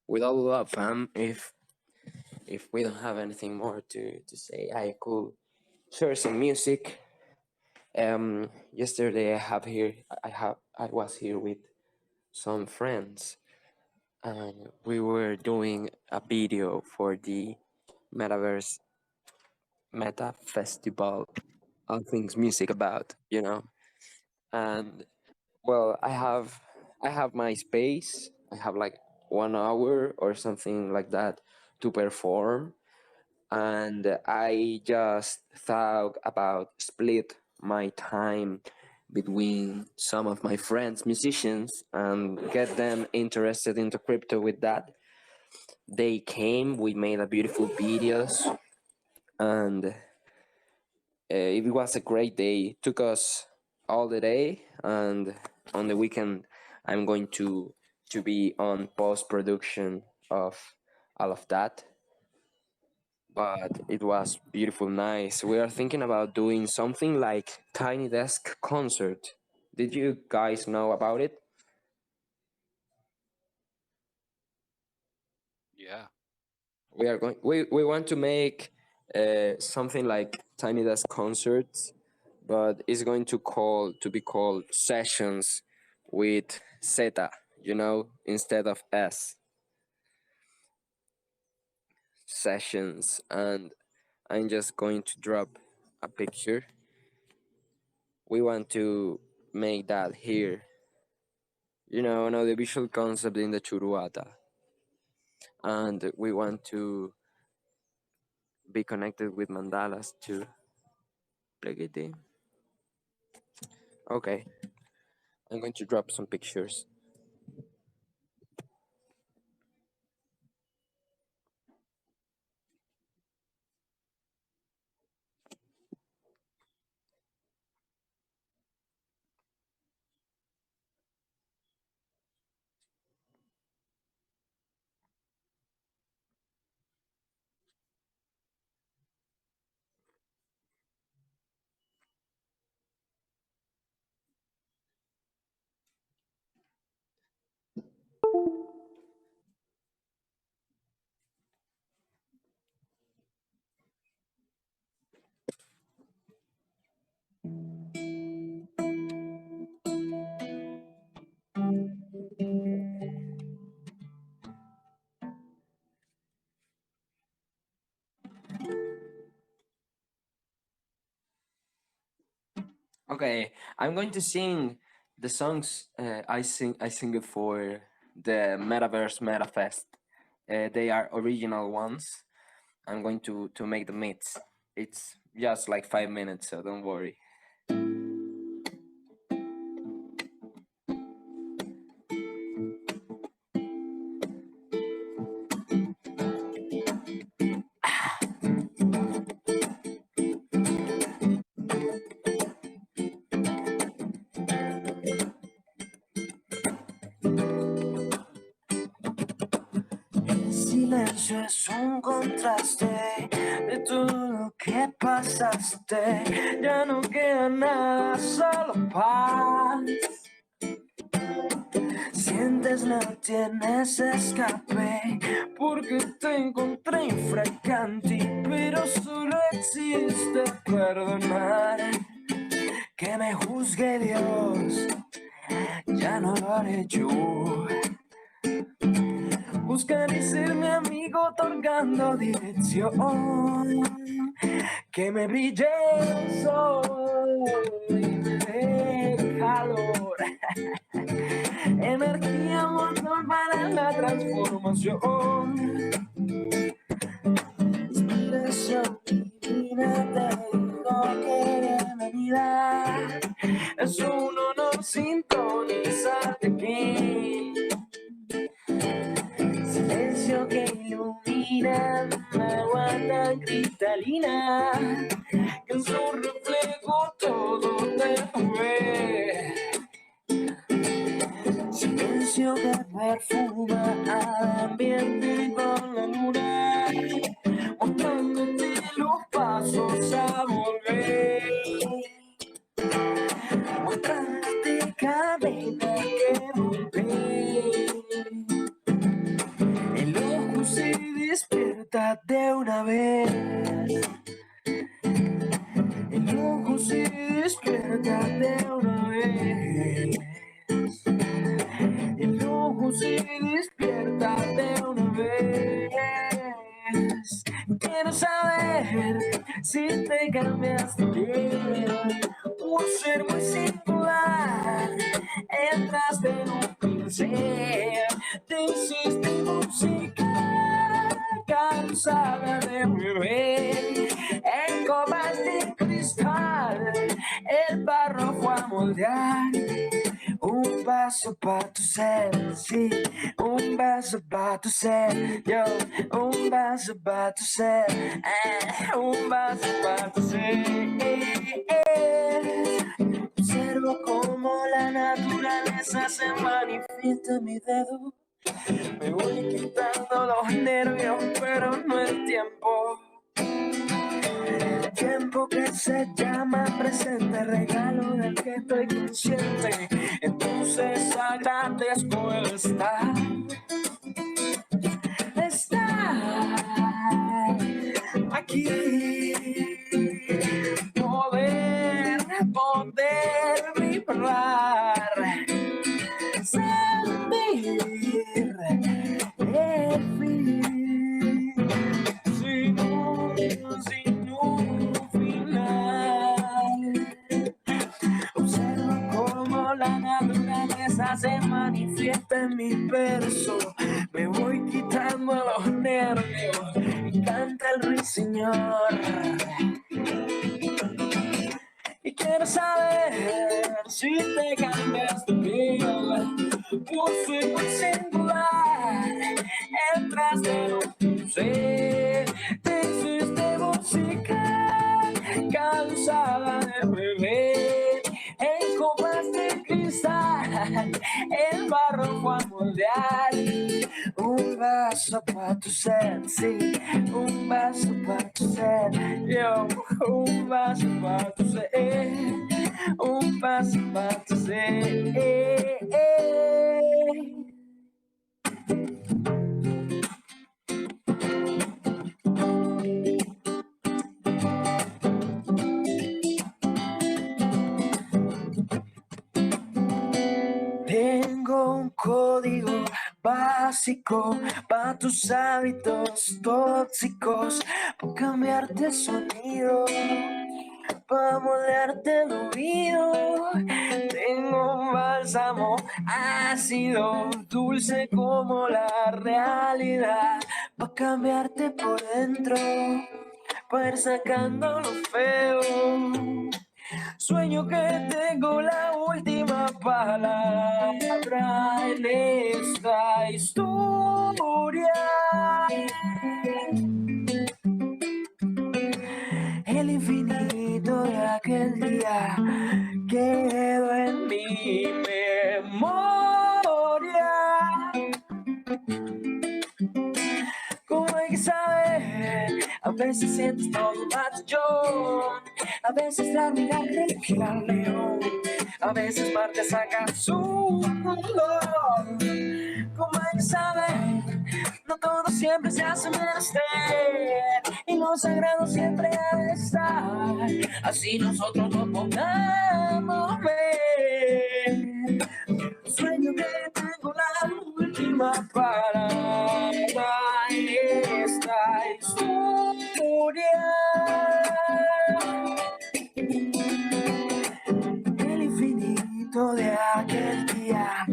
with all love, fam. If we don't have anything more to say, I could share some music. Yesterday I was here with some friends, and we were doing a video for the Metaverse Meta Festival. All things music about, and well, I have my space. I have like 1 hour or something like that to perform, and I just thought about split my time between some of my friends, musicians, and get them interested into crypto with that. They came, we made a beautiful videos, and it was a great day. It took us all the day, and on the weekend, I'm going to be on post production of all of that. But it was beautiful, nice. We are thinking about doing something like Tiny Desk concert. Did you guys know about it? Yeah. We want to make something like Tiny Desk concerts, but it's going to be called sessions with Zeta, instead of S. Sessions, and I'm just going to drop a picture. We want to make that here, an audiovisual concept in the Churuata, and we want to be connected with mandalas too. Plegete. Okay, I'm going to drop some pictures. Okay, I'm going to sing the songs I sing it for the Metaverse MetaFest. They are original ones. I'm going to make the mix. It's just like 5 minutes, so don't worry. Silencio es un contraste de todo lo que pasaste. Ya no queda nada, solo paz. Sientes no tienes escape, porque te encontré infraganti, pero solo existe perdonar. Que me juzgue Dios, ya no lo haré yo. Buscar y ser mi amigo otorgando dirección. Que me brille el sol y me dé calor. Energía, motor para la transformación. Inspiración divina, te digo que bienvenida. Es un honor sintonizarte aquí. Silencio que ilumina la agua tan cristalina, que en su reflejo todo te ve. Silencio que perfuma al ambiente con la luna, mostrándote los pasos a volver, mostrándote cada vez que volver. despierta de una vez. El ojo se despierta de una vez. El ojo se despierta de una vez. Quiero saber si te cambiaste bien. Un ser muy singular, entraste en un pincel, te hiciste música cansada de beber en copas de cristal. El barro fue a moldear un vaso para tu ser, sí, un vaso para tu ser, yo, un vaso para tu ser, un vaso para tu ser. Observo cómo la naturaleza se manifiesta en mi dedo. Me voy quitando los nervios, pero no el tiempo. Tiempo que se llama presente, regalo del que estoy consciente. Entonces agradezco el estar aquí, poder vibrar, sentir el fin, sin un final. Observo cómo la naturaleza se manifiesta en mi verso. Me voy quitando los nervios y canta el ruiseñor. Y quiero saber si te cambiaste bien. Yo soy muy singular, entraste en un ser, te hiciste música cansada de beber en copas de cristal. El barro fue a moldear un vaso para tu ser, sí, un vaso para tu ser, yo, un vaso para tu ser, un vaso para tu ser. Tengo un código básico para tus hábitos tóxicos, para cambiarte el sonido, para moldearte el oído. Tengo un bálsamo ácido, dulce como la realidad, para cambiarte por dentro, para ir sacando lo feo. Sueño que tengo la última palabra en esta historia. El infinito de aquel día quedó en mi memoria. Como hay que saber, a veces sientes todo yo, a veces la hormiga cree que la león, a veces Marte saca su color. Como hay que saber, no todo siempre se hace menester, y lo sagrado siempre ha de estar, así nosotros lo podamos ver. Sueño que tengo la última palabra en esta historia. El infinito de aquel día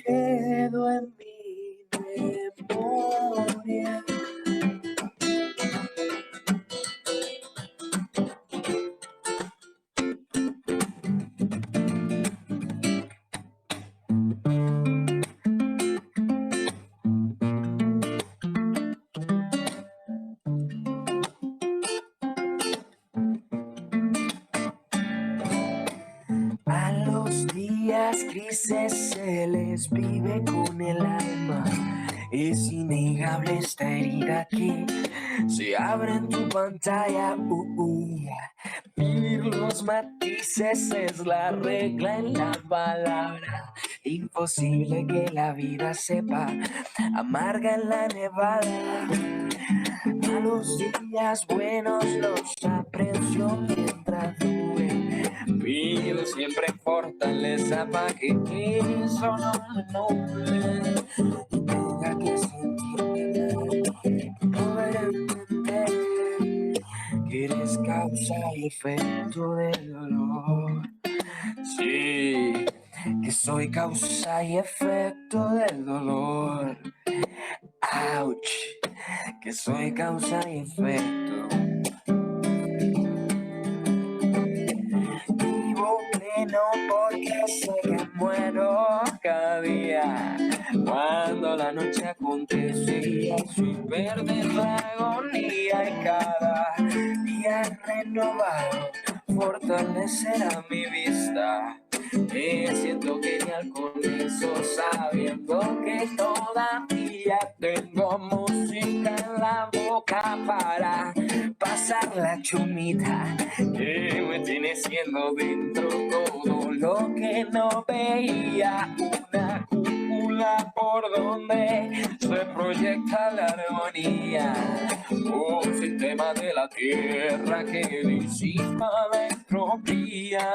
quedó en mi memoria. A los días grises se les vive con el alma. Es innegable esta herida que se abre en tu pantalla. Vivir los matices es la regla en la palabra. Imposible que la vida sepa amarga en la nevada. Malos días buenos los aprecio mientras duren. Pido siempre fortaleza para que eso no me nuble y tenga que sentirme poder entender que eres causa y efecto del dolor. Sí, que soy causa y efecto del dolor. Ouch, que soy causa y efecto. Vivo pleno porque sé que muero cada día. Cuando la noche acontece y soy verde la agonía y cada día renovado fortalecerá mi vista. Me siento genial con eso, sabiendo que todavía tengo música en la boca para pasar la chumita que me tiene siendo dentro todo lo que no veía. Una cúpula por donde se proyecta la armonía, un sistema de la tierra que disipa la entropía,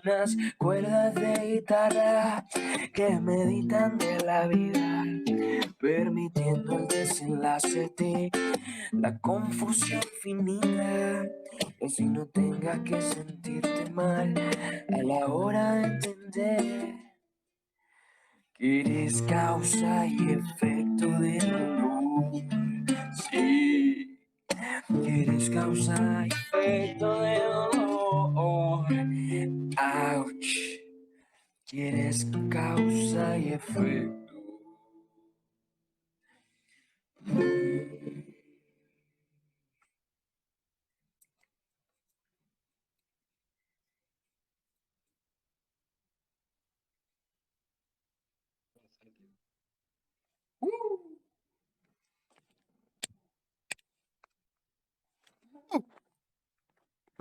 unas cuerdas de guitarra que meditan de la vida, permitiendo el desenlace de la confusión finita, y así no tengas que sentirte mal a la hora de entender que eres causa y efecto del dolor. Sí, que eres causa y efecto del dolor. Ouch, que eres causa y efecto.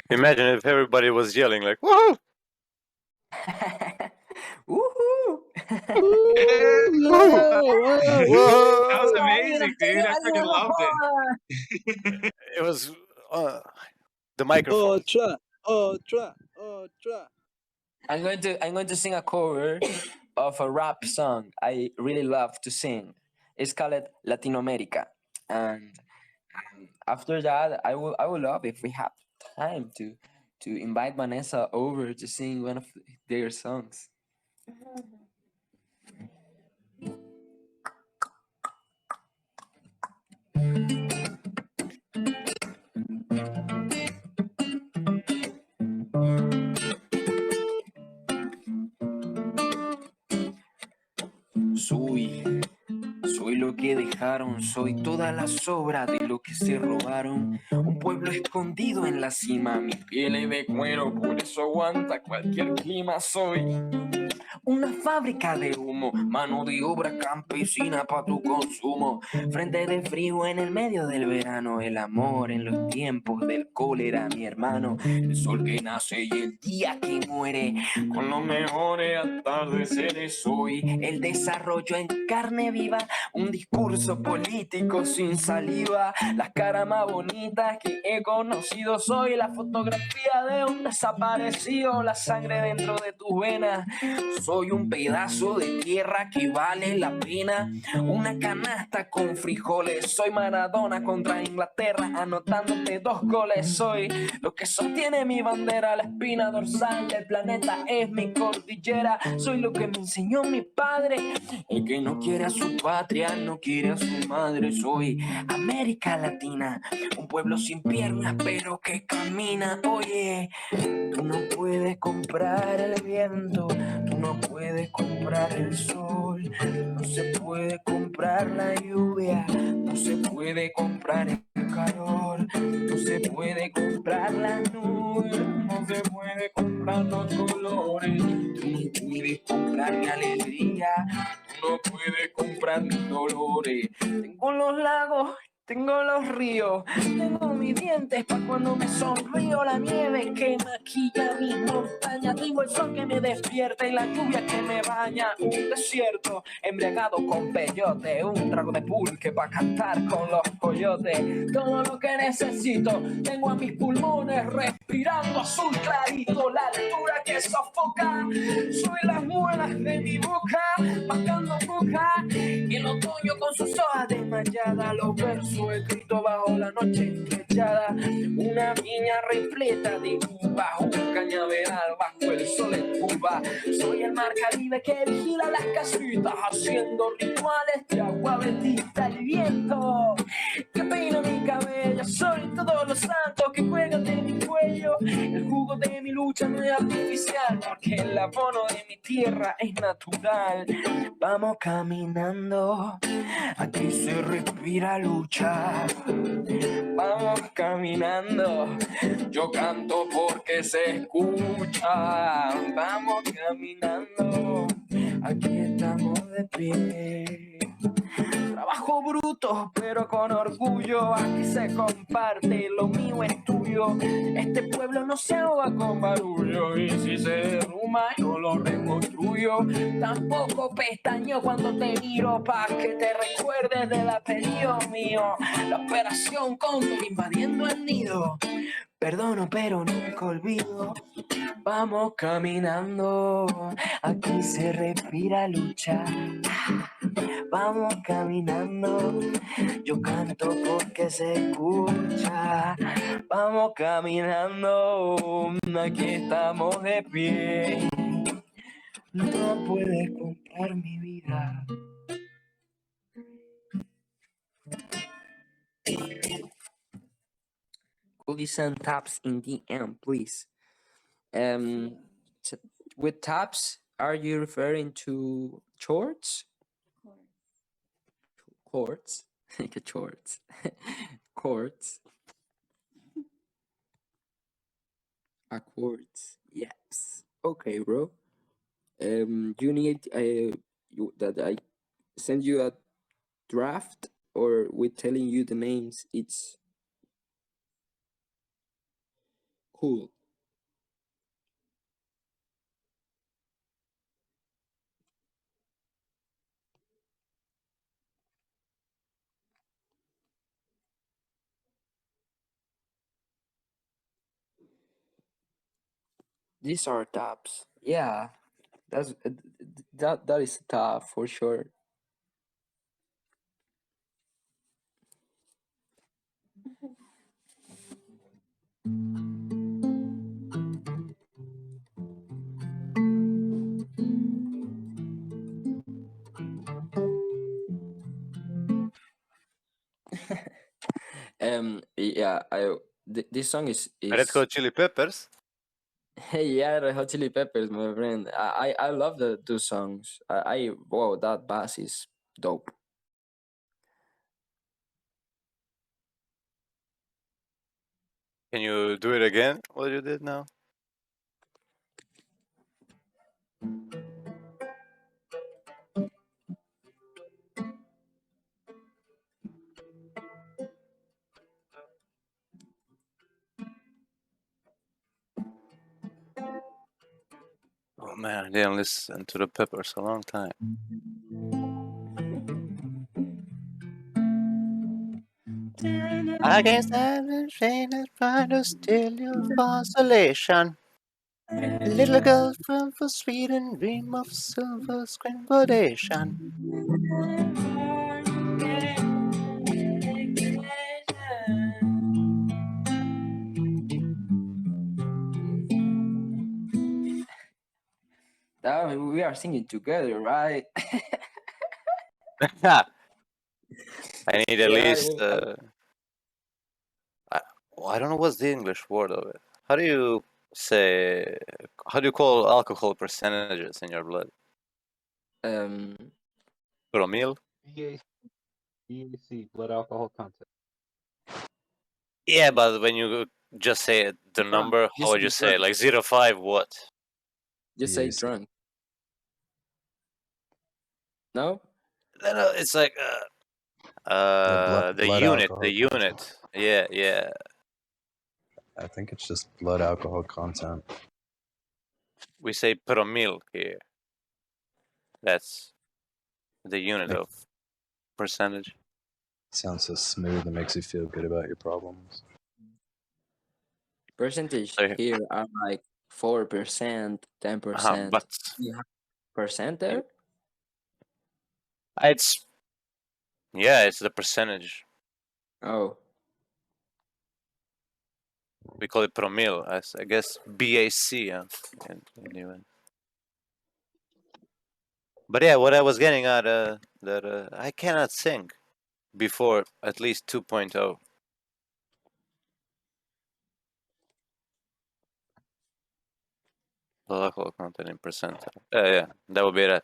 Imagine if everybody was yelling like, "Woohoo!" Woohoo! That was amazing, dude. I freaking loved it. It was the microphone. Otra. I'm going to sing a cover of a rap song I really love to sing. It's called Latinoamerica, and after that, I would love if we have time to invite Vanessa over to sing one of their songs. Soy lo que dejaron, soy toda la sobra de lo que se robaron. Un pueblo escondido en la cima, mi piel es de cuero, por eso aguanta cualquier clima. Soy una fábrica de humo, mano de obra campesina para tu consumo. Frente de frío en el medio del verano, el amor en los tiempos del cólera, mi hermano. El sol que nace y el día que muere, con los mejores atardeceres. Soy el desarrollo en carne viva, un discurso político sin saliva. Las caras más bonitas que he conocido. Soy la fotografía de un desaparecido, la sangre dentro de tus venas. Soy un pedazo de tierra que vale la pena, una canasta con frijoles. Soy Maradona contra Inglaterra, anotándote 2 goles. Soy lo que sostiene mi bandera, la espina dorsal del planeta es mi cordillera. Soy lo que me enseñó mi padre, el que no quiere a su patria, no quiere a su madre. Soy América Latina, un pueblo sin piernas pero que camina. Oye, tú no puedes comprar el viento, tú no puedes comprar el sol, no se puede comprar la lluvia, no se puede comprar el calor, no se puede comprar la nube, no se puede comprar los colores. Tú no puedes comprar mi alegría, tú no puedes comprar mis dolores. Tengo los lagos Tengo los ríos, tengo mis dientes pa' cuando me sonrío, la nieve que maquilla mis montañas, tengo el sol que me despierta y la lluvia que me baña, un desierto embriagado con peyote, un trago de pulque pa' cantar con los coyotes, todo lo que necesito, tengo a mis pulmones respirando azul clarito, la altura que sofoca, soy las muelas de mi boca, mascando boca, y el otoño con sus hojas desmayadas, los versos escrito bajo la noche estrellada, una viña repleta de uvas, un cañaveral bajo el sol en Cuba. Soy el mar Caribe que vigila las casitas, haciendo rituales de agua bendita. El viento que peina mi cabello, soy todos los santos que juegan de mi cuello. El jugo de mi lucha no es artificial, porque el abono de mi tierra es natural. Vamos caminando, aquí se respira lucha. Vamos caminando, yo canto porque se escucha. Vamos caminando, aquí estamos de pie. Trabajo bruto, pero con orgullo. Aquí se comparte, lo mío es tuyo. Este pueblo no se ahoga con barullo. Y si se derrumba, yo lo reconstruyo. Tampoco pestañeo cuando te miro, pa' que te recuerdes del apellido mío. La operación Cóndor invadiendo el nido. Perdono, pero nunca olvido. Vamos caminando, aquí se respira lucha. Vamos caminando, yo canto porque se escucha. Vamos caminando, aquí estamos de pie. No puedes comprar mi vida. Could you send taps in DM, please? So with taps, are you referring to shorts? Chords? Shorts. Chords. Accords. Yes. Okay, bro. You need that I send you a draft, or with telling you the names? It's cool. These are tabs. Yeah, that's that is a tab for sure. Yeah, this song is Red Hot Chili Peppers. Hey, yeah, Red Hot Chili Peppers, my friend. I love the two songs. Wow, that bass is dope. Can you do it again? What you did now? Oh man, I didn't listen to the Peppers a long time. I guess I've been trying to steal your consolation. Little girl from Sweden, dream of silver screen foundation. We are singing together, right? I need at Yeah, least. I don't know what's the English word of it. How do you say? How do you call alcohol percentages in your blood? um, Promille? BAC, blood alcohol content. Yeah, but when you just say the number, how would you say it? Like 0.5 what? just say drunk. No? No, it's like blood The alcohol unit. content. Yeah. I think it's just blood alcohol content. We say promille here. That's the unit of percentage. Sounds so smooth and makes you feel good about your problems. Percentage So, here are like 4%, 10%. but You have percent there? it's the percentage. Oh, We call it promille. I guess BAC. Anyway. But yeah, what I was getting at that I cannot sing before at least 2.0. The alcohol content in percent. Yeah, that would be that.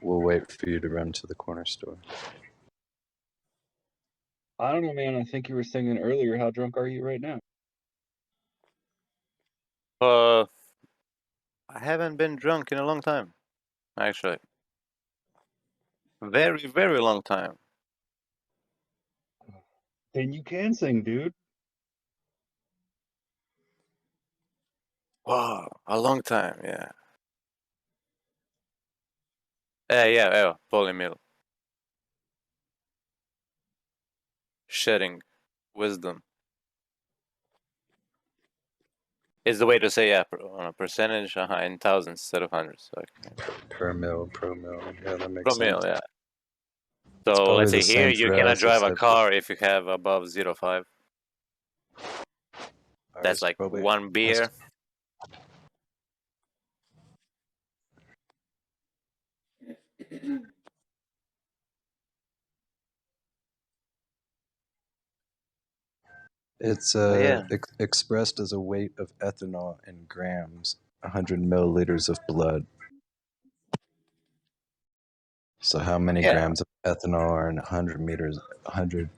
We'll wait for you to run to the corner store. I don't know, man. I think you were singing earlier. How drunk are you right now? I haven't been drunk in a long time, actually. Very, very long time. Then you can sing, dude. Wow, a long time, yeah. Yeah, polymeal. Shedding wisdom. Is the way to say, yeah, on a percentage, in thousands instead of hundreds. So, Per mil, pro mil. Yeah, that makes promille, sense. yeah. It's So probably let's say the here same you for cannot us, drive a except car if you have above 0.5. That's ours like probably one has beer. It's Yeah. expressed as a weight of ethanol in grams, 100 milliliters of blood. So how many Yeah. grams of ethanol are in 100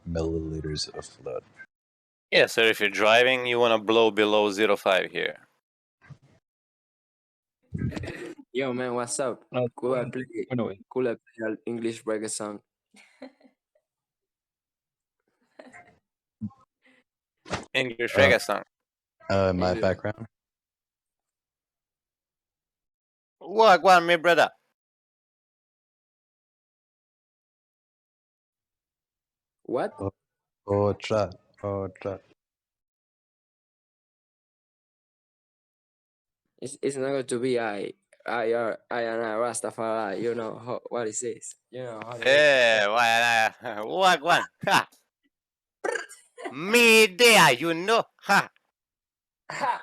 milliliters of blood? Yeah, so if you're driving, you want to blow below 0.5 here. yo man, what's up? Cool, I play an English reggae song. English reggae song. My English. background? What one, me brother? What? Otra. It's not going to be I and I Rastafari. You know what is this? You know how Yeah, what one? Ha! Me there, you know. Ha! Ha!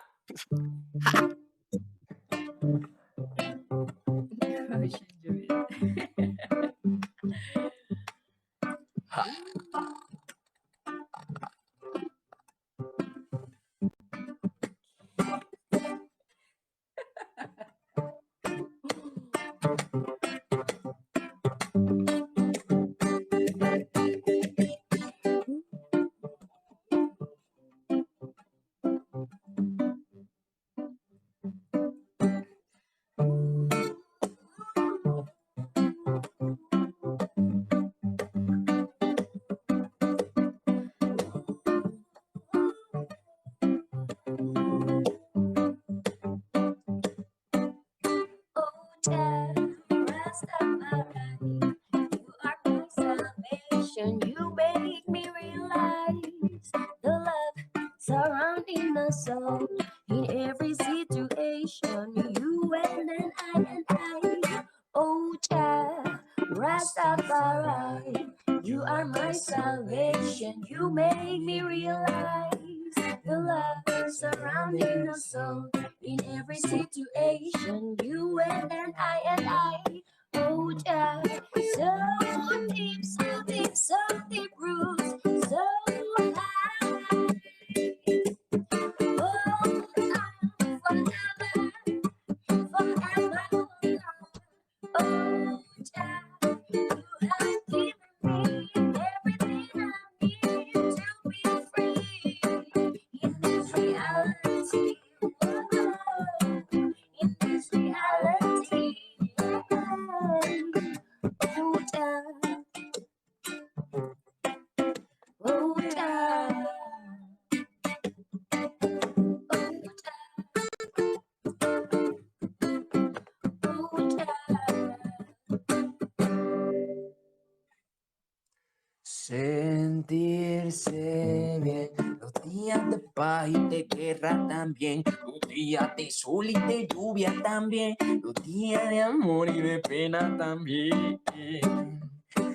You make me realize the love surrounding us all in every situation. You and I. Oh, child, Rastafari, you are my salvation. You make me realize the love surrounding us all in every situation. You and I. Oh, child, so deep, so deep, so deep roots, so high. Oh, forever, forever. Oh, child, you have given me everything I need to be free in this reality. Oh, in this reality. Oh, child. sentirse bien. Los días de paz y de guerra también, los días de sol y de lluvia también, los días de amor y de pena también.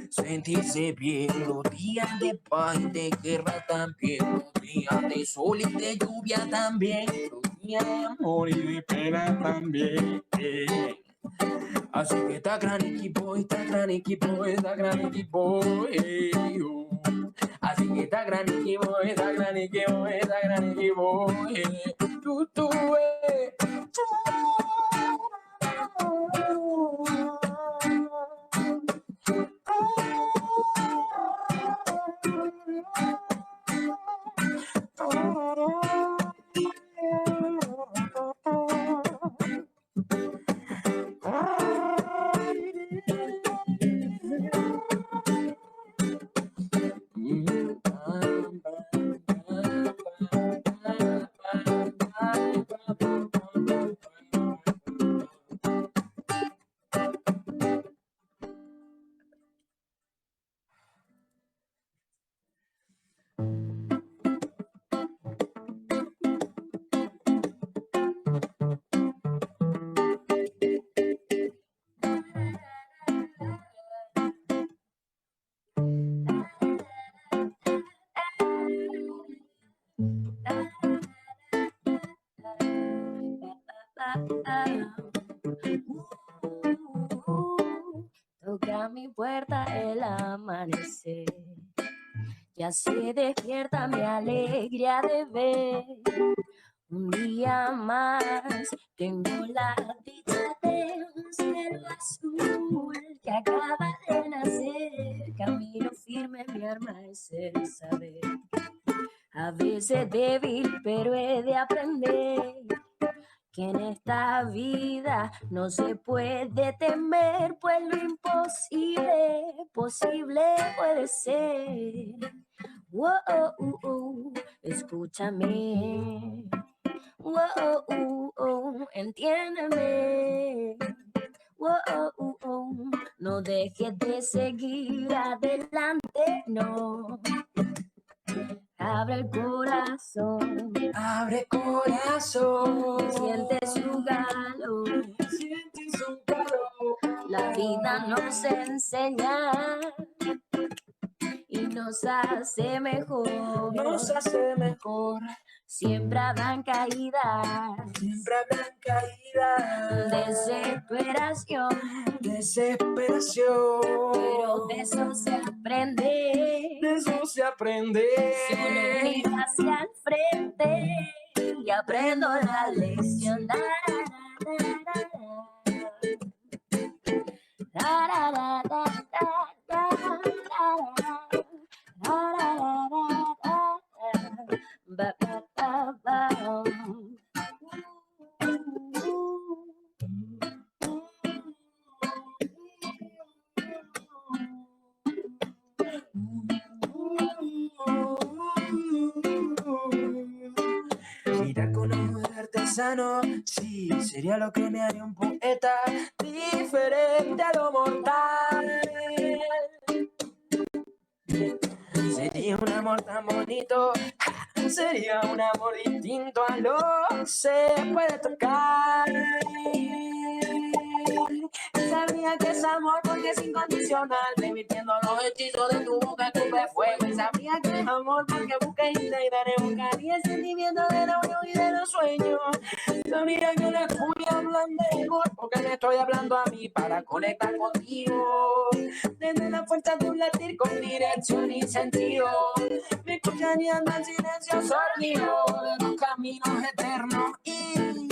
Sentirse bien, los días de paz y de guerra también, los días de sol y de lluvia también, los días de amor y de pena también. Así que está gran equipo, está gran equipo, está gran equipo. Así que está gran equipo, está gran equipo, está gran equipo. Tú, Toca mi puerta el amanecer, ya se despierta mi alegría de ver un día más. Tengo la dicha de un cielo azul que acaba de nacer. Camino firme, mi arma es el saber. A veces débil, pero he de aprender que en esta vida no se puede temer, pues lo imposible, posible puede ser. Escúchame. Entiéndeme. No dejes de seguir adelante, no. Abre el corazón, abre corazón, siente su calor, siente su calor. La vida nos enseña y nos hace mejor. Nos hace mejor. Siempre habrán caídas, siempre habrán caídas. Desesperación, desesperación. Pero de eso se aprende. De eso se aprende. Si uno mira hacia el frente y aprendo la lección. Mira con ojo de artesano, sí, sería lo que me haría un poeta diferente a lo mortal. Sería un amor tan bonito, sería un amor distinto a lo que se puede tocar. Sabría que es amor porque es incondicional, revirtiendo los hechizos de tu boca, escupe fuego. Y sabría que es amor porque busca y daré buscar y el sentimiento de la unión y de los sueños. Sabría que no estoy hablando de amor porque me estoy hablando a mí para conectar contigo. Desde la fuerza de un latir con dirección y sentido, me escucharía andar en silencio sordido de los caminos eternos. Y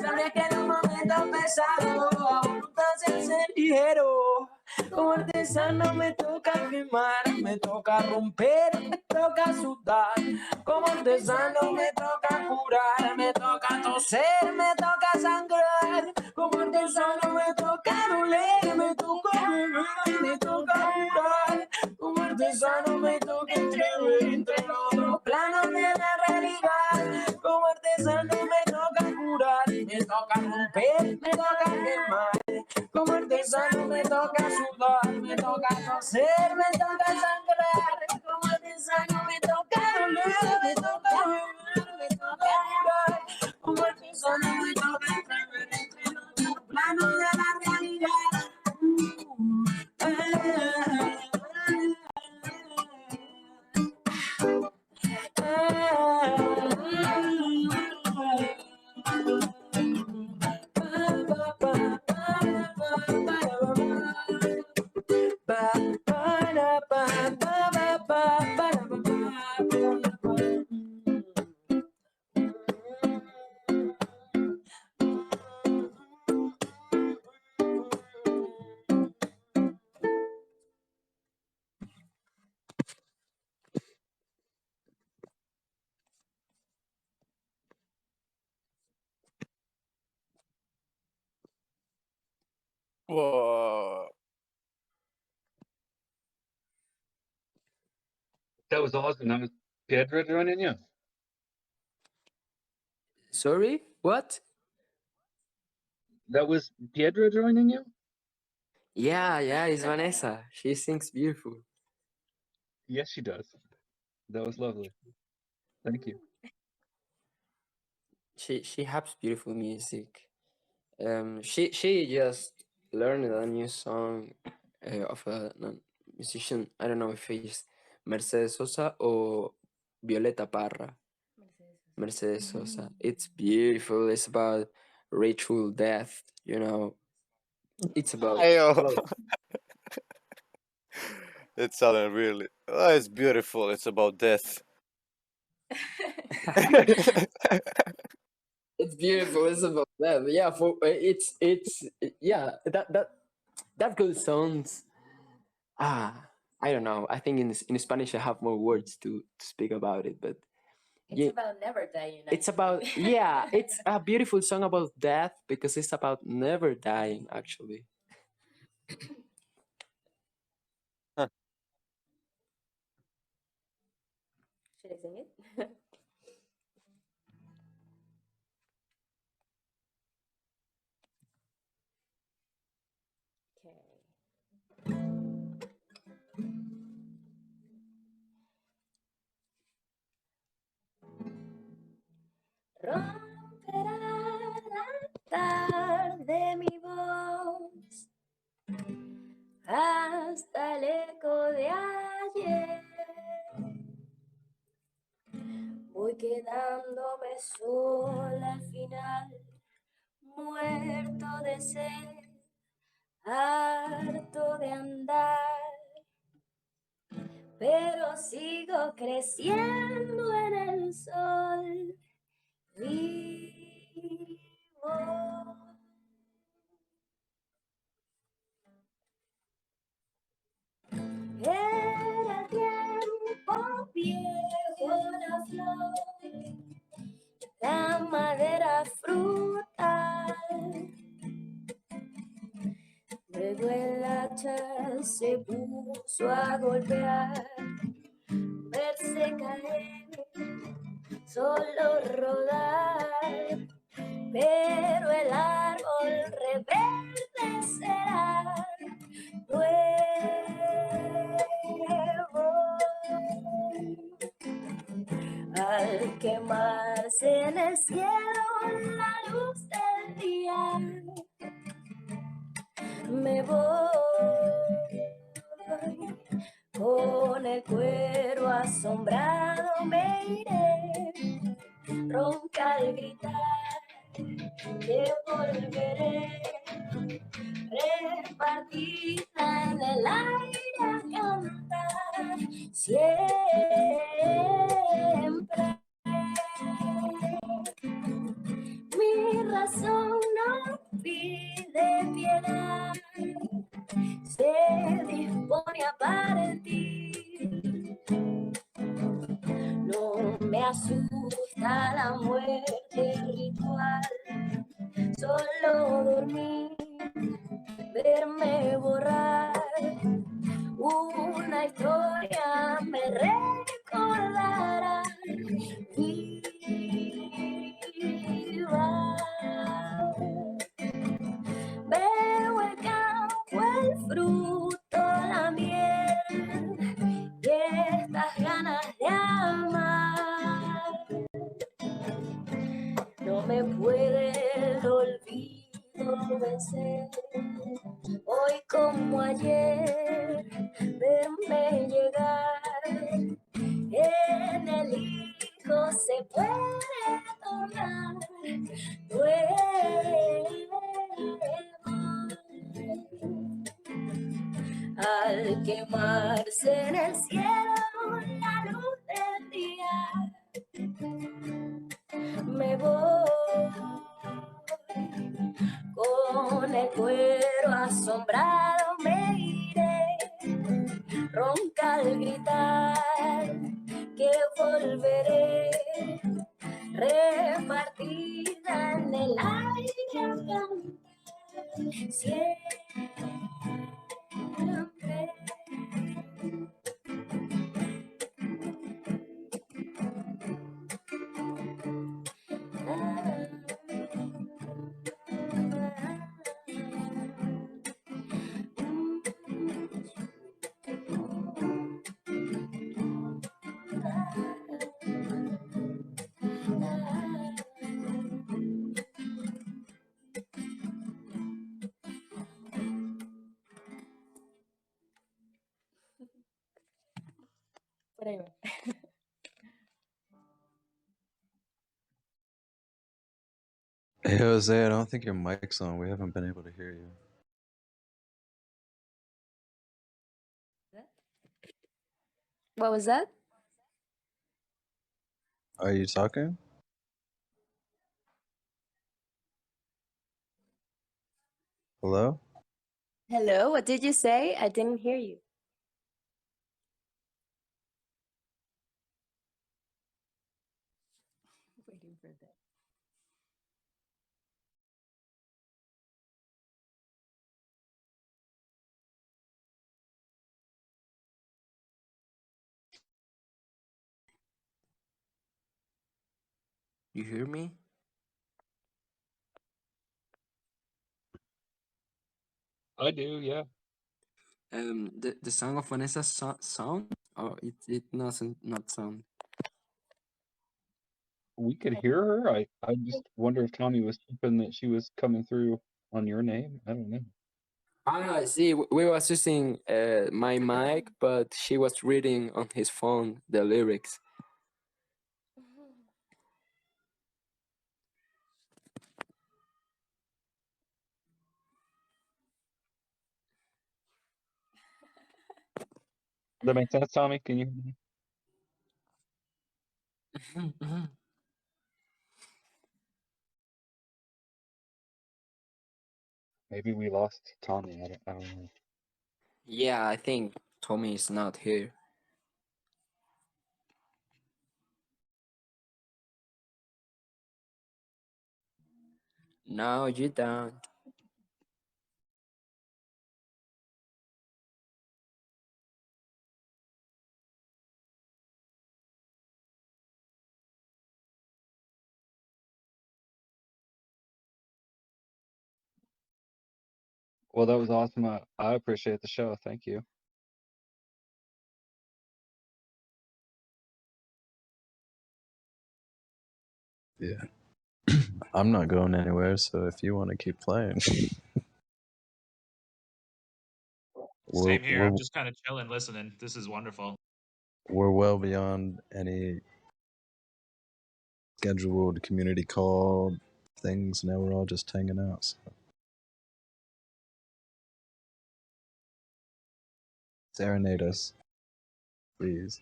sabría que en un momento pesado a voluntad se ser ligero. Como artesano me toca quemar, me toca romper, me toca sudar. Como artesano me toca curar, me toca toser, me toca sangrar. Como artesano me toca doler, me toca beber, me toca jurar. Como artesano me toca entrever entre los dos planos de la realidad. Como artesano me toca curar, me toca romper, me toca quemar. Como artesano me toca sudar, me toca toser, me toca sangrar. Como artesano Whoa. That was awesome. That was Piedra joining you. Sorry, what? That was Piedra joining you? Yeah, it's Vanessa. She sings beautiful. Yes, she does. That was lovely. Thank you. She has beautiful music. She just learned a new song of a musician. I don't know if it's Mercedes Sosa or Violeta Parra. Mercedes Sosa. It's beautiful. It's about ritual death. You know, it's about Ayo. It's Southern, really. Oh, it's beautiful. It's about death. it's beautiful. It's about death. Yeah, for it's yeah that good sounds. I don't know. I think in Spanish I have more words to speak about it, but It's yeah, about never dying. it's about yeah, it's a beautiful song about death because it's about never dying. Actually, Should I sing it? Okay. Romperá la tarde mi voz hasta el eco de ayer. Voy quedándome sola al final, muerto de sed, harto de andar, pero sigo creciendo en el sol, vivo. Era el tiempo viejo, la flor, la madera frutal. Luego el hacha se puso a golpear, verse caer, solo rodar, pero el árbol reverdecerá nuevo. Al quemarse en el cielo la luz del día, me voy con el cuero asombrado, me iré, ronca al gritar que volveré, repartida en el aire a cantar siempre. Mi razón no pide piedad, se dispone a partir. No me asusta la muerte ritual, solo dormir, verme borrar. Una historia me recordará viva. Veo el campo, el fruto, la miel y estas ganas de amar. No me puede el olvido vencer. Hoy como ayer, verme llegar. En el hijo se puede tornar nuevo. Al quemarse en el cielo la luz del día, me voy con el cuero asombrado, me iré, ronca al gritar que volveré, repartida en el aire a cantar siempre. Por ahí va. Hey Jose, I don't think your mic's on. We haven't been able to hear you. What was that? Are you talking? Hello? Hello, what did you say? I didn't hear you. Waiting for that. You hear me? I do, yeah. The song of Vanessa sound? Or it doesn't not sound? We could hear her. I just wonder if Tommy was hoping that she was coming through on your name. I don't know. Ah, see, we was using my mic, but she was reading on his phone the lyrics. Does that make sense, Tommy? Can you hear me? Maybe we lost Tommy. I don't know. Yeah, I think Tommy is not here. No, you don't. Well, that was awesome. I appreciate the show. Thank you. Yeah. I'm not going anywhere, so if you want to keep playing, Same here. we're I'm just kind of chilling, listening. This is wonderful. we're well beyond any scheduled community call things. Now we're all just hanging out. So. Serenade us, please.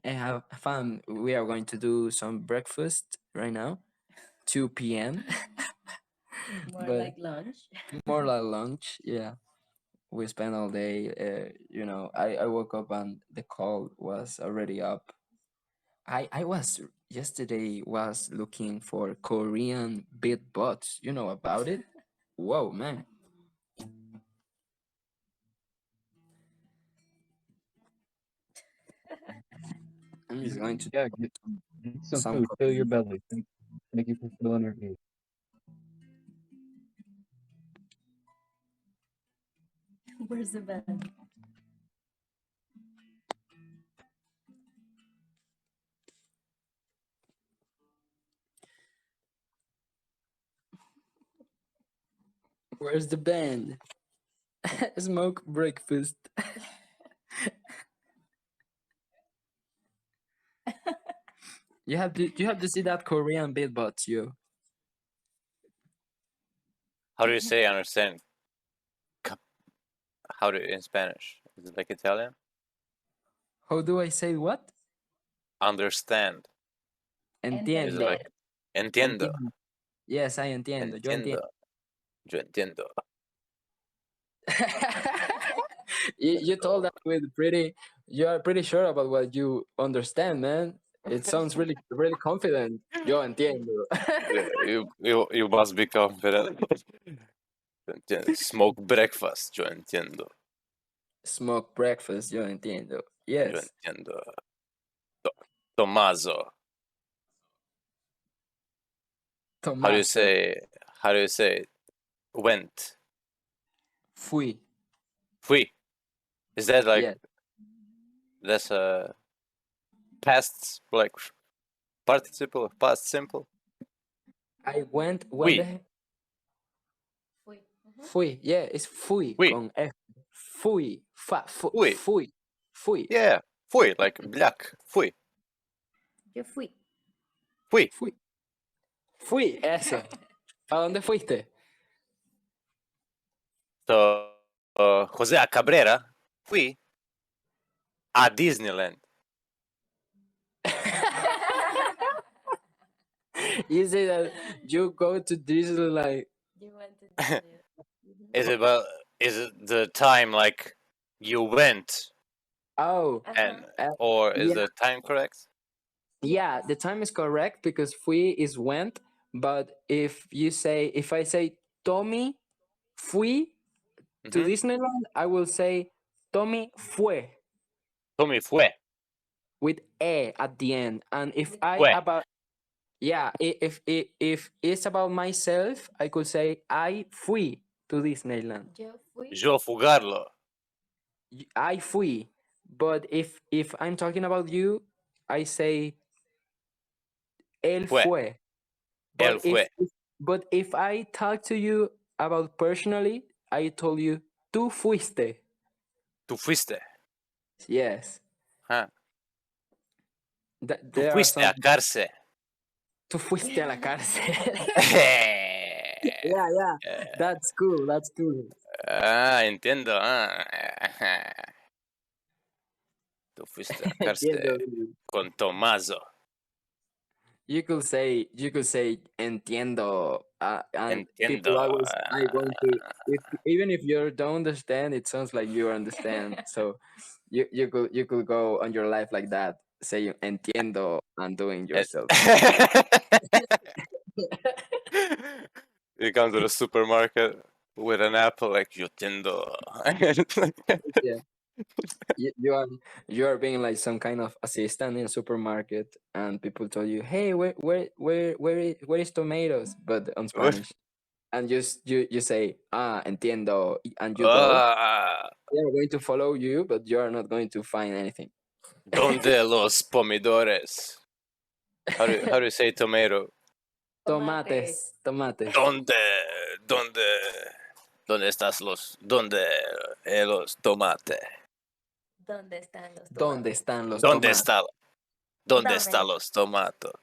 I have fun. We are going to do some breakfast right now, 2 p.m. More But like lunch. more like lunch. Yeah, we spent all day. I woke up and the call was already up. I was yesterday was looking for Korean beat bots. You know about it? Whoa, man! I'm just going to Yeah, get some some food. Fill your Korean. belly. Thank you for filling our needs. Where's the band? Where's the band? Smoke breakfast. You have to see that Korean beat bots, you. How do you say understand? How do in Spanish? Is it like Italian? How do I say what? Understand. Is it Entiendo. like entiendo? Entiendo. Yes, I entiendo. Yo entiendo. Entiendo. Yo entiendo. You told that with you are pretty sure about what you understand, man. It sounds really, really confident. Yo entiendo. Yeah, you must be confident. Smoke breakfast. Yo entiendo. Smoke breakfast. Yo entiendo. Yo Yes. entiendo. Tommaso. How do you Tomato. say? How do you say? It? Went. Fui. Fui. Is that like Yes. that's a past, like participle, past simple. I went when Fui. the fui. Yeah, it's fui Fui. con F. Fui. Fui. Fui. Fui. Yeah, fui, like black. Fui. Yo fui. Fui. Fui. Fui. Eso. ¿A dónde fuiste? So, Jose Cabrera, fui a Disneyland. You say that you go to Disneyland. You went to Disney. Is it the time like you went Oh, and uh, or is yeah. the time correct? Yeah, the time is correct because fui is went. But if I say Tommy fui to Mhm. Disneyland, I will say Tommy fue Tommy fue. with e at the end. And if Fue. if it's about myself, I could say I fui to Disneyland. Yo fui. Yo fugarlo. I fui. But if I'm talking about you, I say él Fue. fue. Él But fue. if I talk to you about personally, I told you tú fuiste. Tú fuiste. Yes. Huh. Tú There are fuiste some. a cárcel. Tú fuiste a la cárcel. Yeah, yeah. That's cool. That's cool. entiendo. Tú fuiste a cárcel con Tomaso. You could say entiendo, and Entiendo. people always are going to, even if you don't understand, it sounds like you understand. So you could go on your life like that, saying entiendo and doing yourself. You come to the supermarket with an apple, like yo entiendo. Yeah. You are being like some kind of assistant in a supermarket, and people tell you, "Hey, where is tomatoes?" But on Spanish, and you say, "Ah, entiendo," and you go. They are going to follow you, but you are not going to find anything. ¿Dónde los pomidores? How do you say tomato? Tomates. ¿Dónde dónde estás dónde los tomates? ¿Dónde están los ¿Dónde tomates? están los ¿Dónde tomates? está dónde Dame. están los tomatos?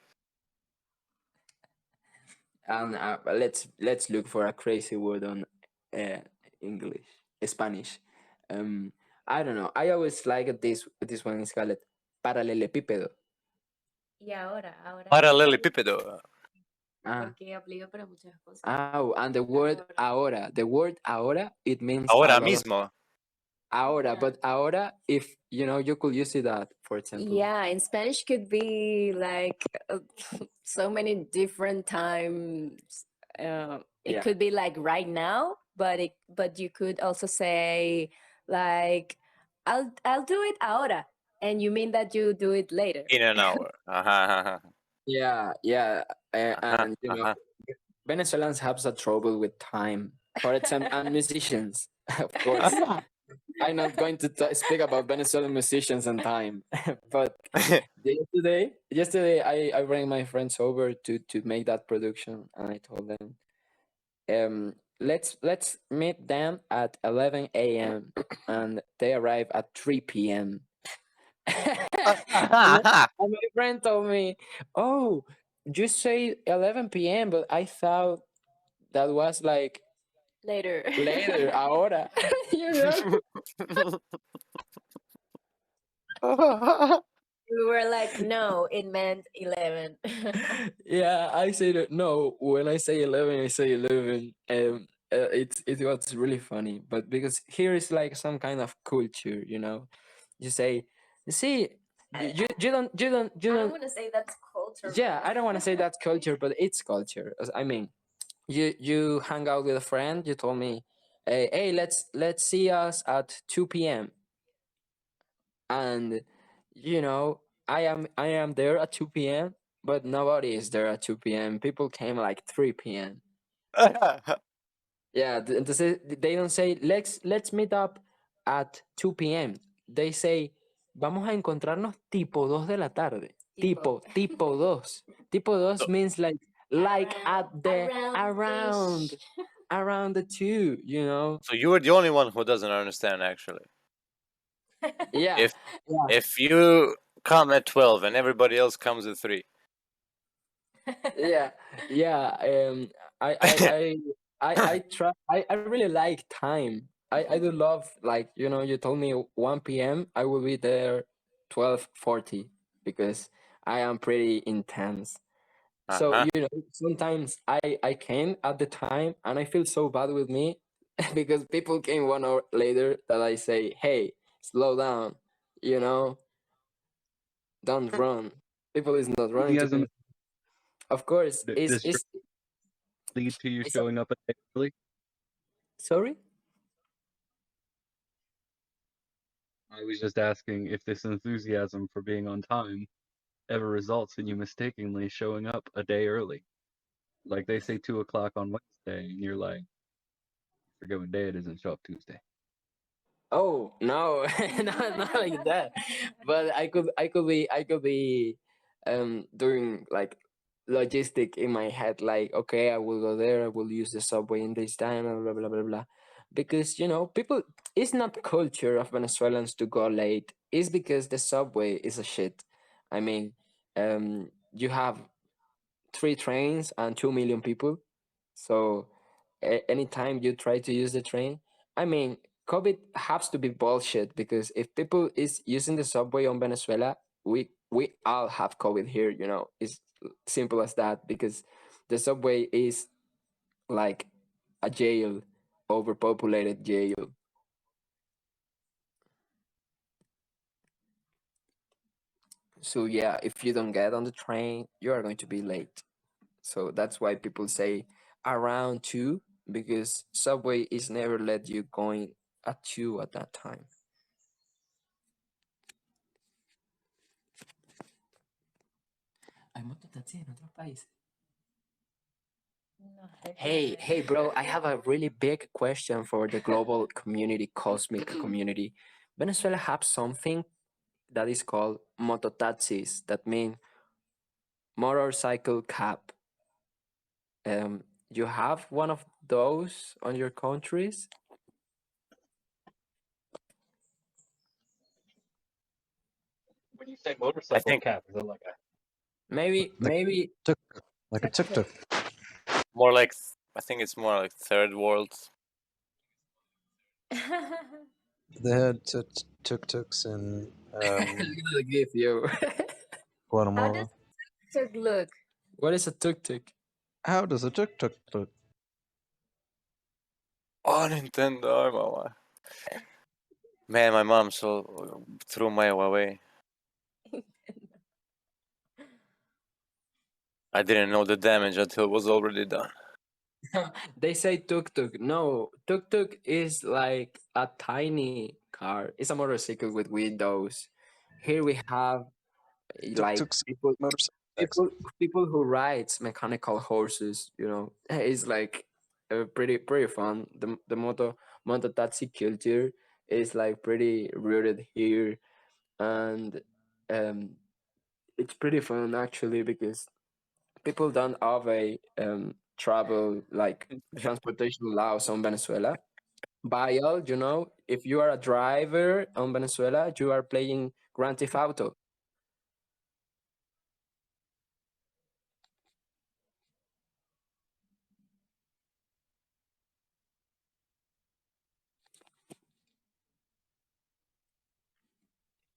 And let's look for a crazy word on English, Spanish. I don't know. I always like this one is called paralelepípedo. Y ahora. Paralelepípedo. Porque aplica para muchas cosas. Oh, and the word ahora. The word ahora, it means Ahora a lot mismo. ahora, Yeah. but ahora, if you could use it that, for example. Yeah, in Spanish could be like so many different times. It could be like right now, but you could also say like I'll do it ahora, and you mean that you do it later. In an hour. Yeah, and Venezuelans have some trouble with time, for example, and musicians, of course. I'm not going to speak about Venezuelan musicians and time, but yesterday I bring my friends over to make that production, and I told them, let's meet them at 11 a.m. and they arrive at 3 p.m. and my friend told me, "Oh, you say 11 p.m., but I thought that was like Later. ahora." You know? We were like, no, it meant 11. Yeah, I say that. No, when I say 11, I say 11. It was really funny, but because here is like some kind of culture, you say, you see, you don't I don't want to say that's culture. yeah, I don't want to say that's culture, but it's culture. I mean, you hang out with a friend. You told me, hey, let's see us at 2 p.m. And I am there at 2 p.m. but nobody is there at 2 p.m. People came like 3 p.m. Yeah, they don't say let's meet up at 2 p.m. They say vamos a encontrarnos tipo 2 de la tarde. Tipo 2. Tipo 2 means like at the around the 2, you know? So you were the only one who doesn't understand, actually. Yeah. If if you come at 12 and everybody else comes at 3. Yeah. I try. I really like time. I do love, like, you know, you told me 1 p.m. I will be there 12:40 because I am pretty intense. So, Uh-huh. you know, sometimes I came at the time and I feel so bad with me because people came 1 hour later that I say, hey, slow down, you know, don't run. People is not running to Enthusiasm me. Of course, does your lead to you it's showing up a day early? sorry? I was just asking if this enthusiasm for being on time ever results in you mistakenly showing up a day early. Like they say 2 o'clock on Wednesday, and you're like, forget what day it is and show up Tuesday. Oh no, not like that. But I could be doing like logistic in my head, like, okay, I will go there, I will use the subway in this time, blah blah blah blah. Because, you know, people, it's not culture of Venezuelans to go late. It's because the subway is a shit. I mean, you have 3 trains and 2 million people. So anytime you try to use the train, I mean, COVID has to be bullshit because if people is using the subway on Venezuela, we all have COVID here. You know, it's simple as that because the subway is like a jail, overpopulated jail. So yeah, if you don't get on the train, you are going to be late. So that's why people say around 2 because subway is never let you going at 2 at that time. Hay mototaxis en otros países. Hey, bro, I have a really big question for the global community, cosmic community. Venezuela have something that is called mototaxis, that mean motorcycle cab. You have one of those on your countries? When you say I motorcycle think cap, is it like a Maybe Tuk, like a tuk tuk. more like I think it's more like third world. They had tuk tuks in look at the gift, yo. Guatemala. Tuk look. What is a tuk tuk? How does a tuk tuk look? Oh, Nintendo, mama. Man, my mom threw my away. I didn't know the damage until it was already done. They say tuk tuk. No, tuk tuk is like a tiny car. It's a motorcycle with windows. Here we have Tuk like tuks, people motorcycle taxi. people people who rides mechanical horses. You know, it's like pretty fun. The moto taxi culture is like pretty rooted here, and um, it's pretty fun actually because people don't have a travel like transportation laws on Venezuela. By all, you know, if you are a driver on Venezuela, you are playing Grand Theft Auto.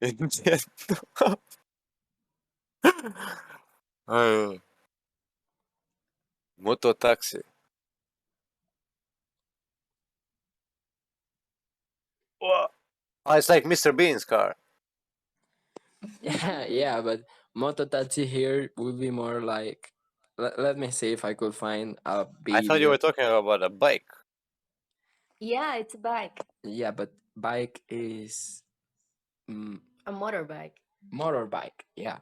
Nintendo. uh, Moto taxi. What? Oh, it's like Mr. Bean's car. Yeah, but mototaxi here would be more like. Let me see if I could find a I thought you video. were talking about a bike. Yeah, it's a bike. Yeah, but bike is A motorbike. motorbike. Yeah.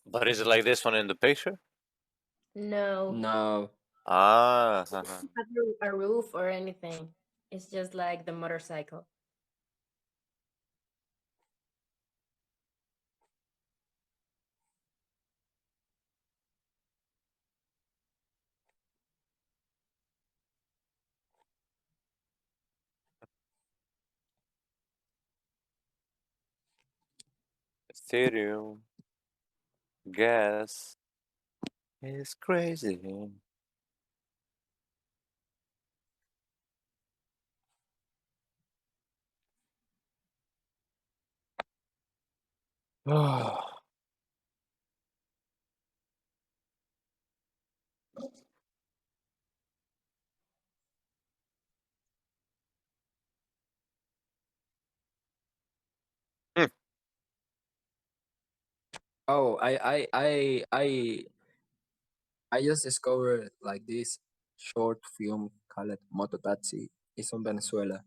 But is it like this one in the picture? No. No. Ah. It doesn't have a roof or anything. It's just like the motorcycle. Ethereum, gas is crazy. Oh, I just discovered like this short film called Mototaxi. It's on Venezuela.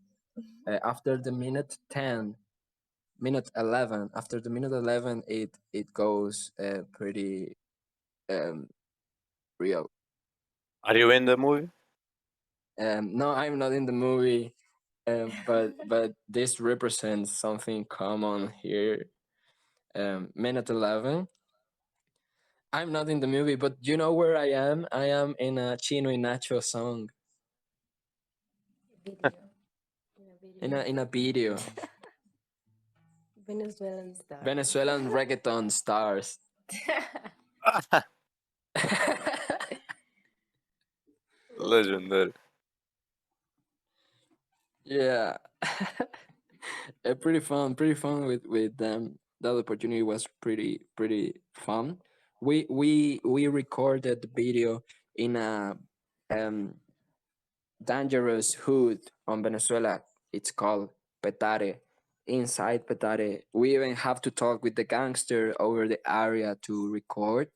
After the minute 10, minute 11, after the minute 11, it goes pretty real. Are you in the movie? No, I'm not in the movie, but this represents something common here. Minute 11. I'm not in the movie, but you know where I am? I am in a Chino y Nacho song. Video. In a video. Venezuelan star. Venezuelan reggaeton stars. Legendary. Yeah. Pretty fun with them. That opportunity was pretty fun. We recorded the video in a um dangerous hood on Venezuela. It's called Petare. Inside Petare, we even have to talk with the gangster over the area to record,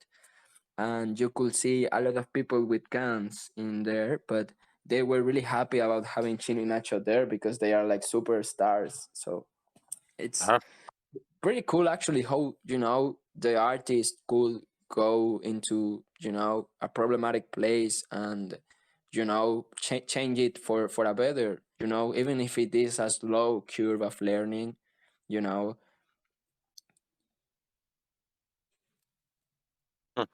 and you could see a lot of people with guns in there, but they were really happy about having Chino y Nacho there because they are like superstars. So it's Uh-huh. pretty cool actually how the artist could go into a problematic place and change it for a better, even if it is a slow curve of learning, you know Hmm.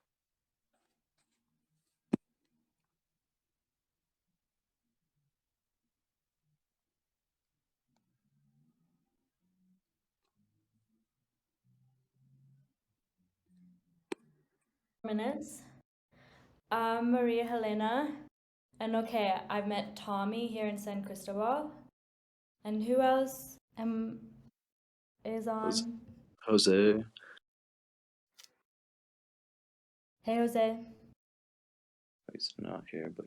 Minutes. I'm Maria Helena. And okay, I've met Tommy here in San Cristobal. And who else is on? Jose. Hey, Jose. He's not here, but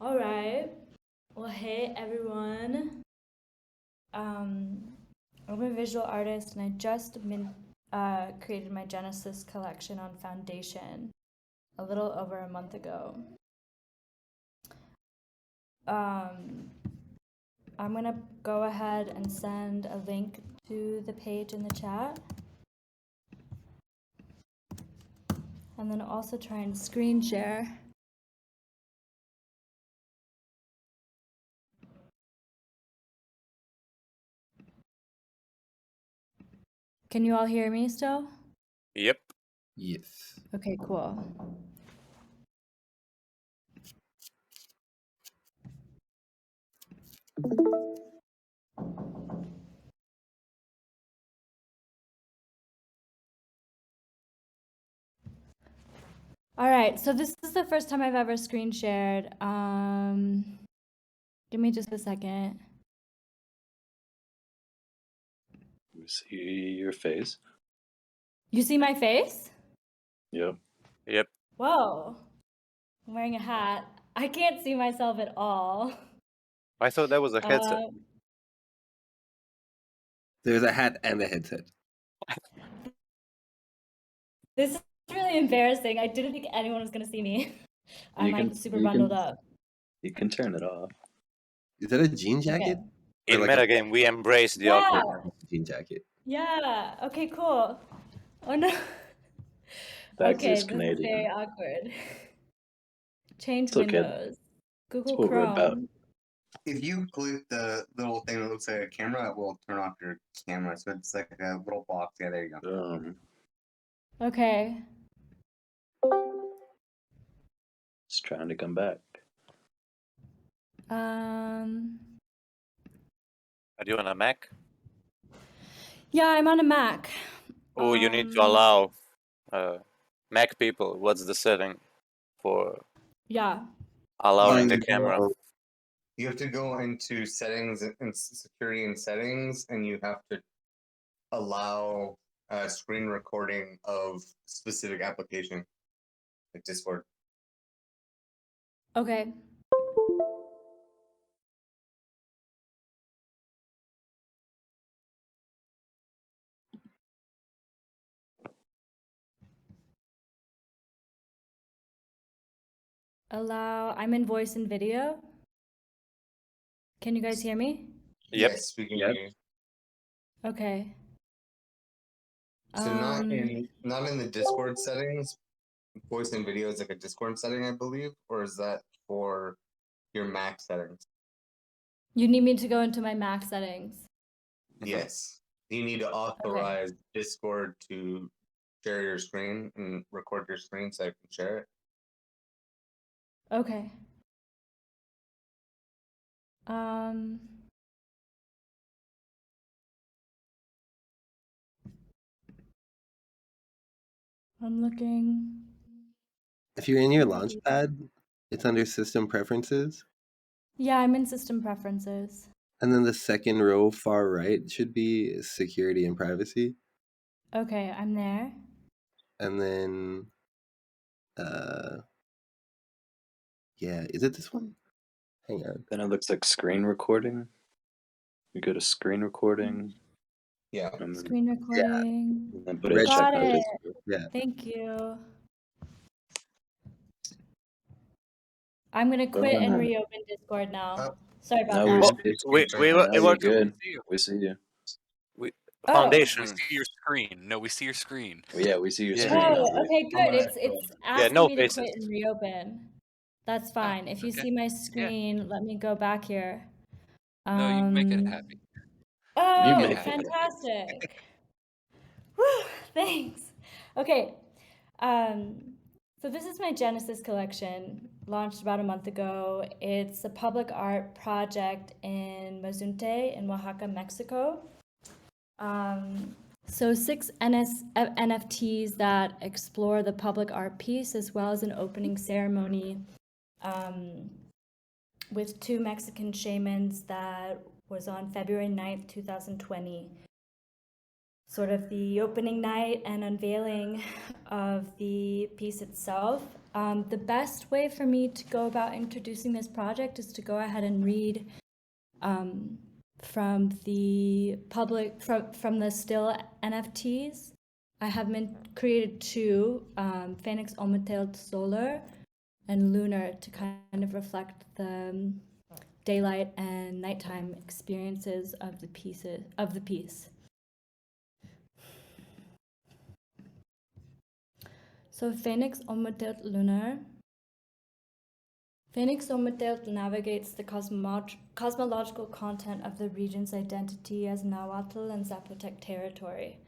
All right. Well, hey, everyone. I'm a visual artist, and I just created my Genesis collection on Foundation a little over a month ago. I'm gonna go ahead and send a link to the page in the chat. And then also try and screen share. Can you all hear me still? Yep. yes. Okay, cool. All right, so this is the first time I've ever screen shared. Give me just a second. We see your face. You see my face? Yep. Yep. Whoa, I'm wearing a hat. I can't see myself at all. I thought that was a headset. There's a hat and a headset. This is really embarrassing. I didn't think anyone was gonna see me. I'm like super you bundled can, up. You can turn it off. Is that a jean jacket? Okay. In like a- metagame, we embrace the Yeah. awkward. Jean jacket. Yeah. Okay, cool. Oh no. Back Okay, is this is very Canadian. awkward. Change It's okay. windows. Google what we're about. Chrome. If you click the little thing that looks like a camera, it will turn off your camera. So it's like a little box. Yeah, there you go. Okay. Just trying to come back. Are you on a Mac? Yeah, I'm on a Mac. Oh, you need to allow Mac people. What's the setting for Yeah. allowing the camera? You have to go into settings and security and settings, and you have to allow screen recording of specific application, like Discord. Okay. Allow. I'm in voice and video. Can you guys hear me? Yep. Yes, we can hear you. Okay. So not in the Discord settings. Voice and video is like a Discord setting, I believe, or is that for your Mac settings? You need me to go into my Mac settings. Yes. You need to authorize Discord to share your screen and record your screen so I can share it. Okay. I'm looking. If you're in your Launchpad, it's under System Preferences, Yeah, I'm in system preferences. and then the second row far right should be Security and Privacy, Okay, I'm there. and then yeah, is it this one? Hang on. Then it looks like screen recording. You go to screen recording. Yeah. Screen recording. And then put a Got check it. Yeah. Thank you. I'm gonna quit and ahead. reopen Discord now. Sorry about No, that. We now you're want to good. see you. We see you. Foundation. We see your screen. No, we see your screen. Well, yeah, we see your Yeah. screen. Oh, now. okay, good. It's asking no me to faces. quit and reopen. That's fine. If you okay. see my screen, let me go back here. No, you make it happy. Oh, make it fantastic. Whew, thanks. Okay. So this is my Genesis collection, launched about a month ago. It's a public art project in Mazunte in Oaxaca, Mexico. So 6 NFTs that explore the public art piece, as well as an opening ceremony with 2 Mexican shamans that was on February 9th, 2020. Sort of the opening night and unveiling of the piece itself. The best way for me to go about introducing this project is to go ahead and read from the public, from the still NFTs. I have created 2, Phoenix Ometeot Solar and Lunar, to kind of reflect the daylight and nighttime experiences of the piece. So Phoenix Ometeot Lunar. Phoenix Ometeot navigates the cosmological content of the region's identity as Nahuatl and Zapotec territory.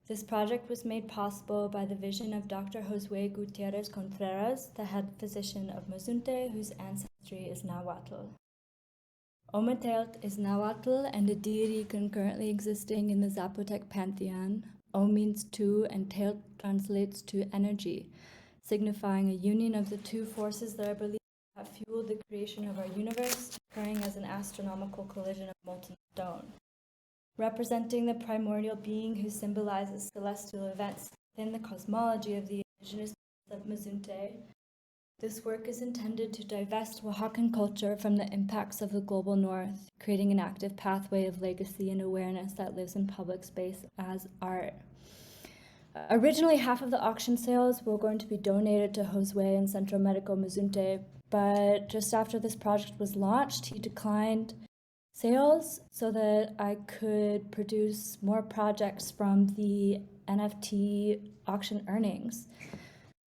This project was made possible by the vision of Dr. Josue Gutierrez Contreras, the head physician of Mazunte, whose ancestry is Nahuatl. Ometeot is Nahuatl and a deity concurrently existing in the Zapotec pantheon. O means 2 and Teot translates to energy, signifying a union of the 2 forces that are believed to have fueled the creation of our universe, occurring as an astronomical collision of molten stone. Representing the primordial being who symbolizes celestial events within the cosmology of the indigenous of Mazunte, this work is intended to divest Oaxacan culture from the impacts of the global north, creating an active pathway of legacy and awareness that lives in public space as art. Originally, half of the auction sales were going to be donated to Josue and Centro Medico Mazunte, but just after this project was launched, he declined sales so that I could produce more projects from the NFT auction earnings.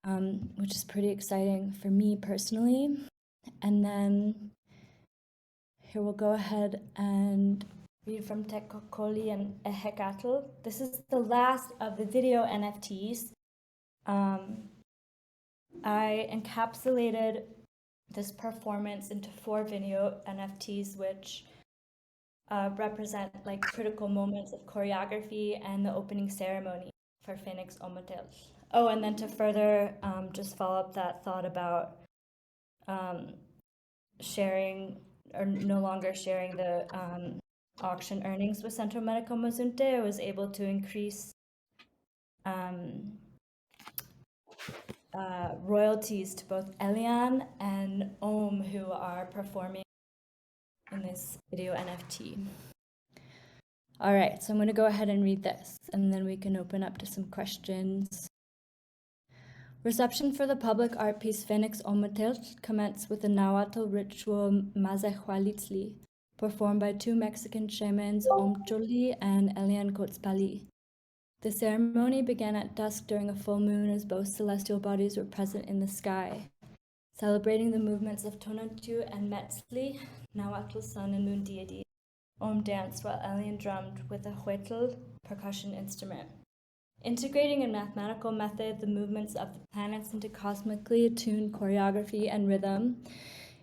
which is pretty exciting for me personally. And then here we'll go ahead and read from Tekokoli and Ehekatl. This is the last of the video NFTs. I encapsulated this performance into 4 video NFTs, which represent like critical moments of choreography and the opening ceremony for Phoenix Omotel. Oh, and then to further just follow up that thought about sharing or no longer sharing the auction earnings with Centro Medico Mazunte, I was able to increase royalties to both Elian and Om, who are performing in this video NFT. All right, so I'm going to go ahead and read this, and then we can open up to some questions. Reception for the public art piece Phoenix Omotel commenced with the Nahuatl ritual Mazehualitzli, performed by 2 Mexican shamans, Omcholi and Elian Cotzpali. The ceremony began at dusk during a full moon as both celestial bodies were present in the sky. Celebrating the movements of Tonantu and Metzli, Nahuatl sun and moon deity, Om danced while Elian drummed with a huetl percussion instrument. Integrating in mathematical method the movements of the planets into cosmically attuned choreography and rhythm,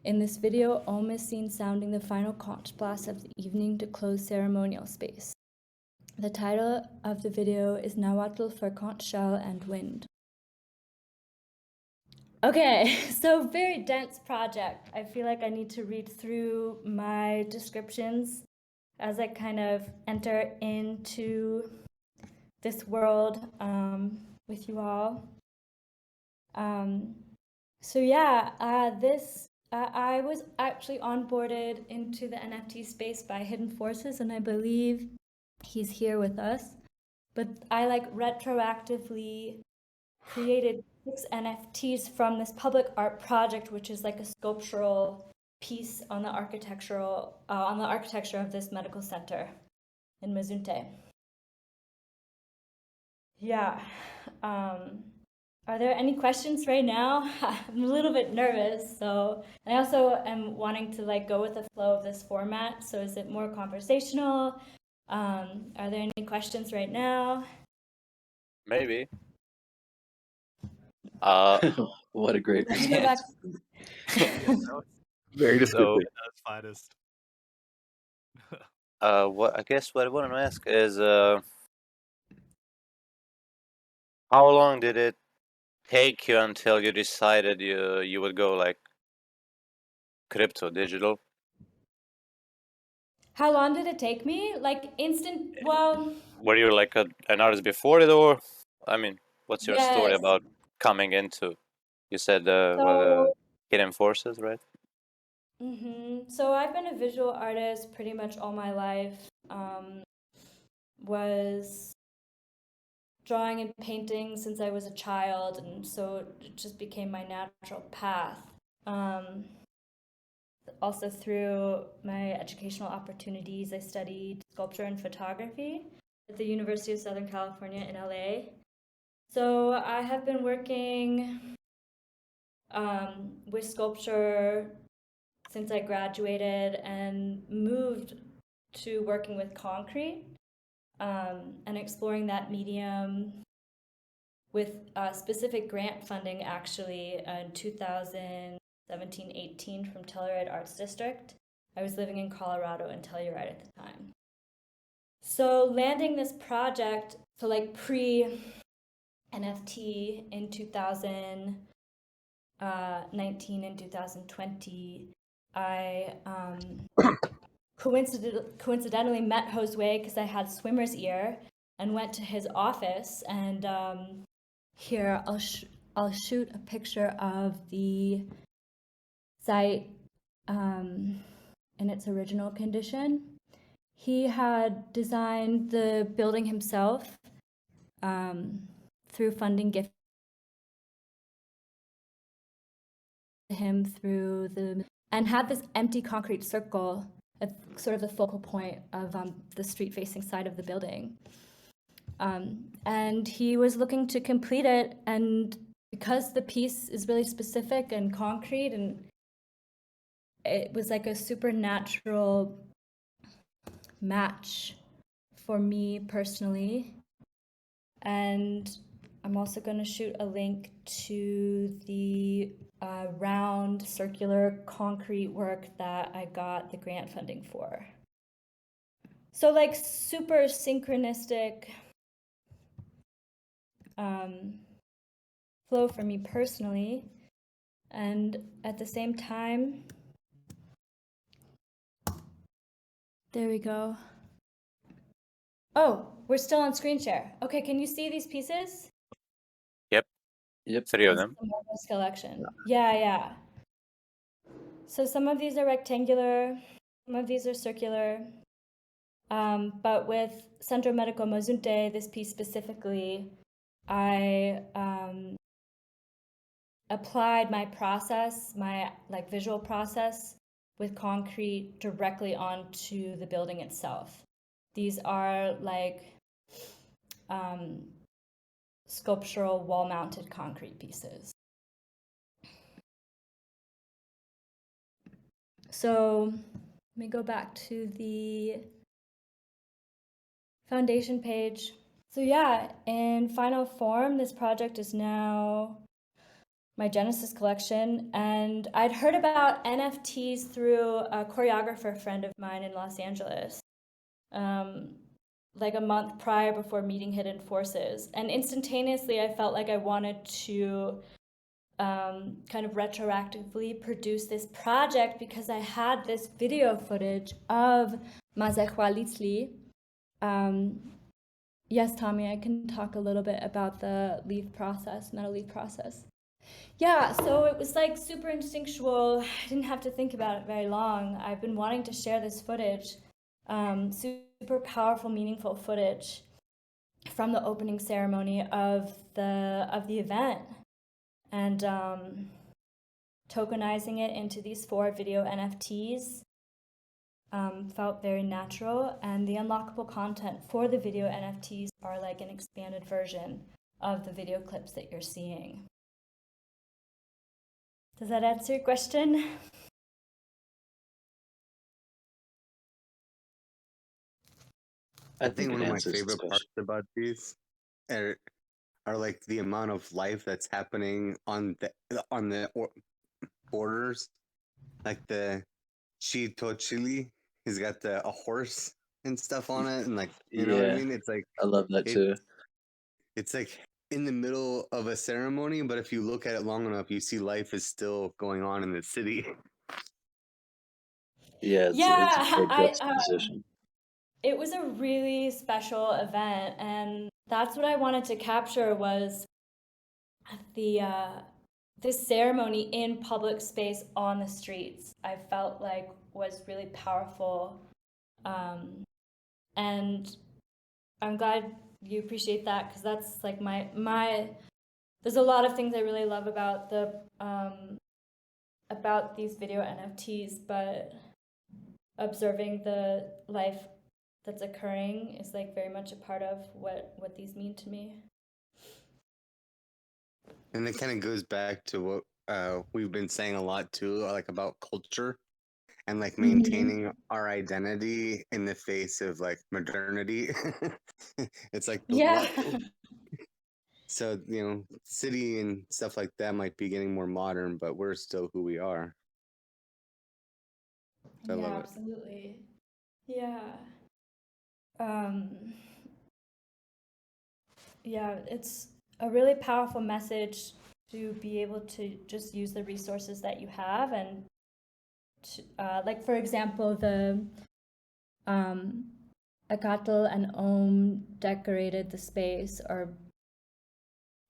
in this video, Om is seen sounding the final conch blast of the evening to close ceremonial space. The title of the video is Nahuatl for conch shell and wind. Okay, so very dense project. I feel like I need to read through my descriptions as I kind of enter into this world with you all. So yeah, I was actually onboarded into the NFT space by Hidden Forces, and I believe he's here with us. But I like retroactively created 6 NFTs from this public art project, which is like a sculptural piece on the architecture of this medical center in Mazunte. Yeah. Are there any questions right now? I'm a little bit nervous, so I also am wanting to like go with the flow of this format. So is it more conversational? Are there any questions right now? Maybe. What a great Let me go back. Very So, descriptive. That's finest. what I guess what I want to ask is, how long did it take you until you decided you would go like crypto digital? How long did it take me? Like instant, well, Were you like an artist before it, or I mean, what's your story yes. about coming into? You said So, Hidden Forces, right? so I've been a visual artist pretty much all my life. Was drawing and painting since I was a child, and so it just became my natural path. Also through my educational opportunities, I studied sculpture and photography at the University of Southern California in LA. So I have been working with sculpture since I graduated and moved to working with concrete and exploring that medium with specific grant funding actually in 2017-18 from Telluride Arts District. I was living in Colorado and Telluride at the time. So landing this project, so like pre-NFT in 2019 and 2020, I coincidentally met Josue because I had swimmer's ear and went to his office, and here I'll shoot a picture of the site in its original condition. He had designed the building himself through funding gift to him through and had this empty concrete circle at sort of the focal point of the street-facing side of the building. And he was looking to complete it, and because the piece is really specific and concrete, and it was like a supernatural match for me personally. And I'm also going to shoot a link to the round circular concrete work that I got the grant funding for. So like super synchronistic flow for me personally. And at the same time, there we go. Oh, we're still on screen share. Okay, can you see these pieces? Yep. 3 of This them. is the Marcos collection. Yeah. So some of these are rectangular, some of these are circular. But with Centro Medico Mazunte, this piece specifically, I applied my process, my like visual process with concrete directly onto the building itself. These are like sculptural wall-mounted concrete pieces. So let me go back to the foundation page. So yeah, in final form, this project is now my Genesis collection, and I'd heard about NFTs through a choreographer friend of mine in Los Angeles, like a month prior before meeting Hidden Forces, and instantaneously I felt like I wanted to kind of retroactively produce this project because I had this video footage of Mazehualitzli. Yes, Tommy, I can talk a little bit about the leaf process, metal leaf process. Yeah, so it was like super instinctual. I didn't have to think about it very long. I've been wanting to share this footage, super powerful, meaningful footage from the opening ceremony of the event, and tokenizing it into these 4 video NFTs felt very natural, and the unlockable content for the video NFTs are like an expanded version of the video clips that you're seeing. Does that answer your question? I think one of my favorite parts about these are like the amount of life that's happening on the borders, like the Chitochili. He's got a horse and stuff on it, and like you know what I mean. It's like I love that too. It's like in the middle of a ceremony, but if you look at it long enough, you see life is still going on in the city. Yeah, it's a good juxtaposition. It was a really special event, and that's what I wanted to capture was this ceremony in public space on the streets. I felt like was really powerful, and I'm glad you appreciate that, because that's like my there's a lot of things I really love about about these video NFTs, but observing the life that's occurring is like very much a part of what these mean to me. And it kind of goes back to what we've been saying a lot too, like about culture and like maintaining our identity in the face of like modernity. It's like so you know, city and stuff like that might be getting more modern, but we're still who we are. So I love it. Absolutely. Yeah. Yeah, it's a really powerful message to be able to just use the resources that you have, and to, like for example, the Akatl and Om decorated the space or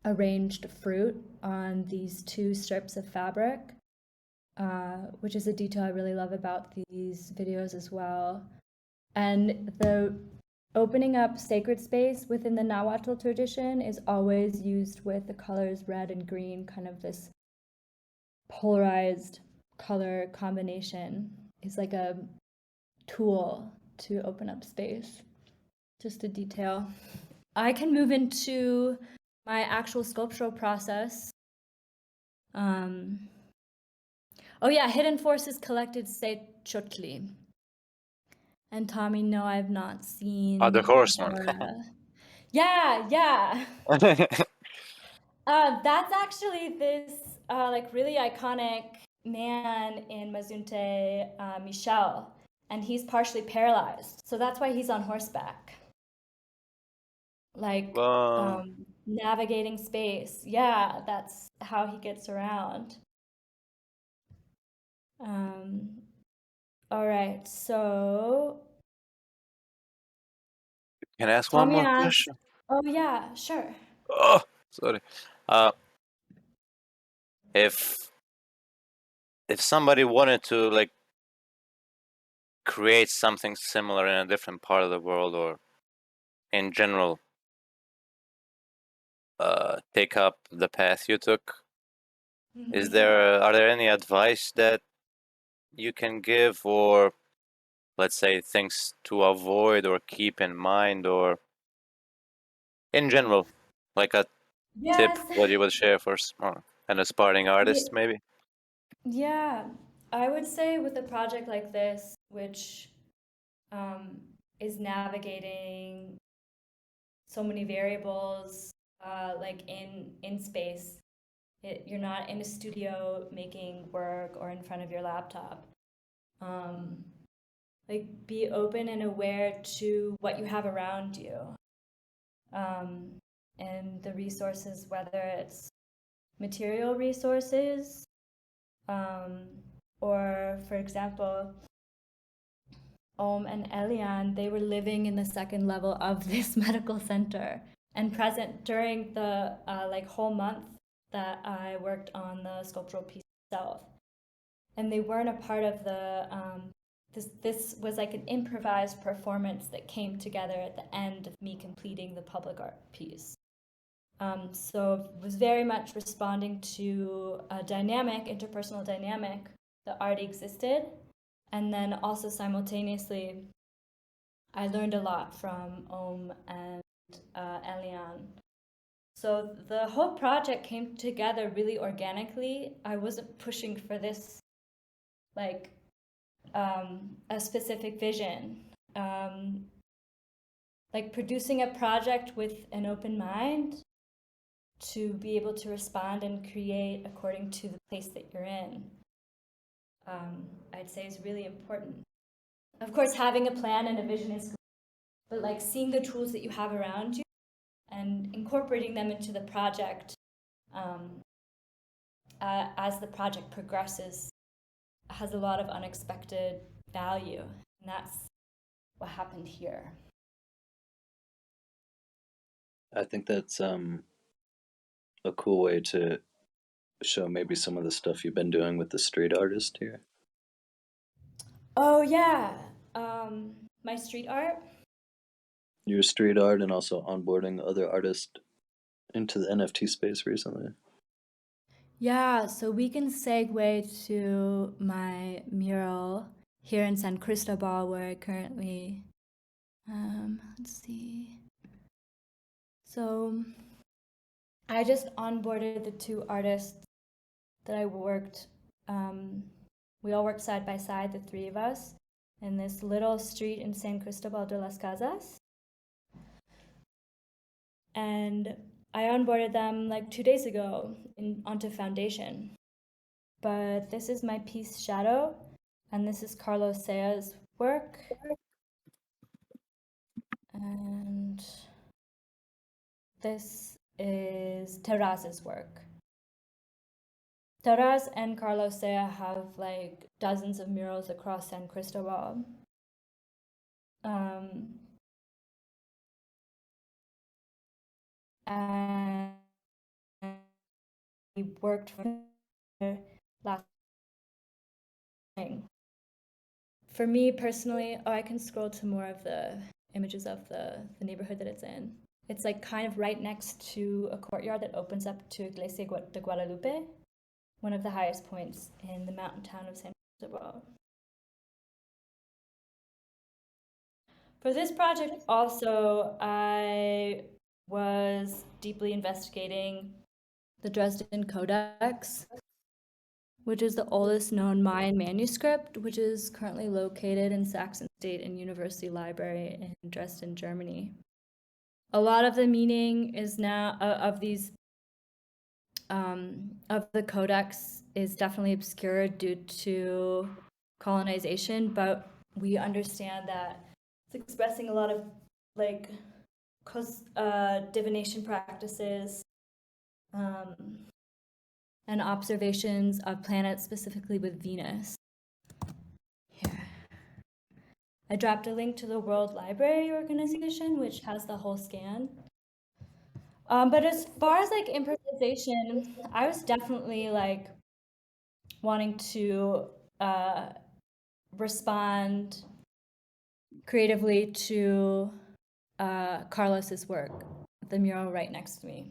arranged fruit on these 2 strips of fabric, which is a detail I really love about these videos as well. And the opening up sacred space within the Nahuatl tradition is always used with the colors red and green, kind of this polarized color combination. It's like a tool to open up space. Just a detail. I can move into my actual sculptural process. Oh yeah, Hidden Forces collected Say Chotli. And Tommy, no, I've not seen. The horseman. Yeah. That's actually this like really iconic man in Mazunte, Michel, and he's partially paralyzed. So that's why he's on horseback. Like navigating space. Yeah, that's how he gets around. All right, so Can I ask Tommy one more asked, question? oh yeah, sure. Oh, sorry. If somebody wanted to like create something similar in a different part of the world, or in general, take up the path you took, are there any advice that you can give, or let's say things to avoid or keep in mind, or in general, like a tip what you would share for an aspiring artist, maybe? Yeah, I would say with a project like this, which is navigating so many variables, like in space, you're not in a studio making work or in front of your laptop. Like be open and aware to what you have around you, and the resources, whether it's material resources, or for example, and Eliane, they were living in the second level of this medical center and present during the like whole month that I worked on the sculptural piece itself. And they weren't a part of the this was like an improvised performance that came together at the end of me completing the public art piece. So it was very much responding to a dynamic, interpersonal dynamic that already existed. And then also simultaneously, I learned a lot from and Eliane. So the whole project came together really organically. I wasn't pushing for this, like, a specific vision. Like producing a project with an open mind to be able to respond and create according to the place that you're in, I'd say is really important. Of course, having a plan and a vision is, but like seeing the tools that you have around you and incorporating them into the project as the project progresses has a lot of unexpected value, and that's what happened here. I think that's a cool way to show maybe some of the stuff you've been doing with the street artist here. Oh yeah, my street art. Your street art, and also onboarding other artists into the NFT space recently. Yeah, so we can segue to my mural here in San Cristobal, where I currently, let's see. So I just onboarded the two artists that I worked, we all worked side by side, the three of us, in this little street in San Cristobal de las Casas. And I onboarded them like 2 days ago onto Foundation. But this is my piece Shadow, and this is Carlos Sea's work. And this is Terraz's work. Terraz and Carlos Sea have like dozens of murals across San Cristobal. And we worked for last thing. For me personally, I can scroll to more of the images of the neighborhood that it's in. It's like kind of right next to a courtyard that opens up to Iglesia de Guadalupe, one of the highest points in the mountain town of San Cristobal. For this project also, I was deeply investigating the Dresden Codex which is the oldest known Mayan manuscript, which is currently located in Saxon State and University Library in Dresden, Germany. A lot of the meaning is now of these of the codex is definitely obscure due to colonization, but we understand that it's expressing a lot of like divination practices and observations of planets, specifically with Venus. Here. I dropped a link to the World Library Organization, which has the whole scan. But as far as like improvisation, I was definitely like wanting to respond creatively to Carlos's work, the mural right next to me.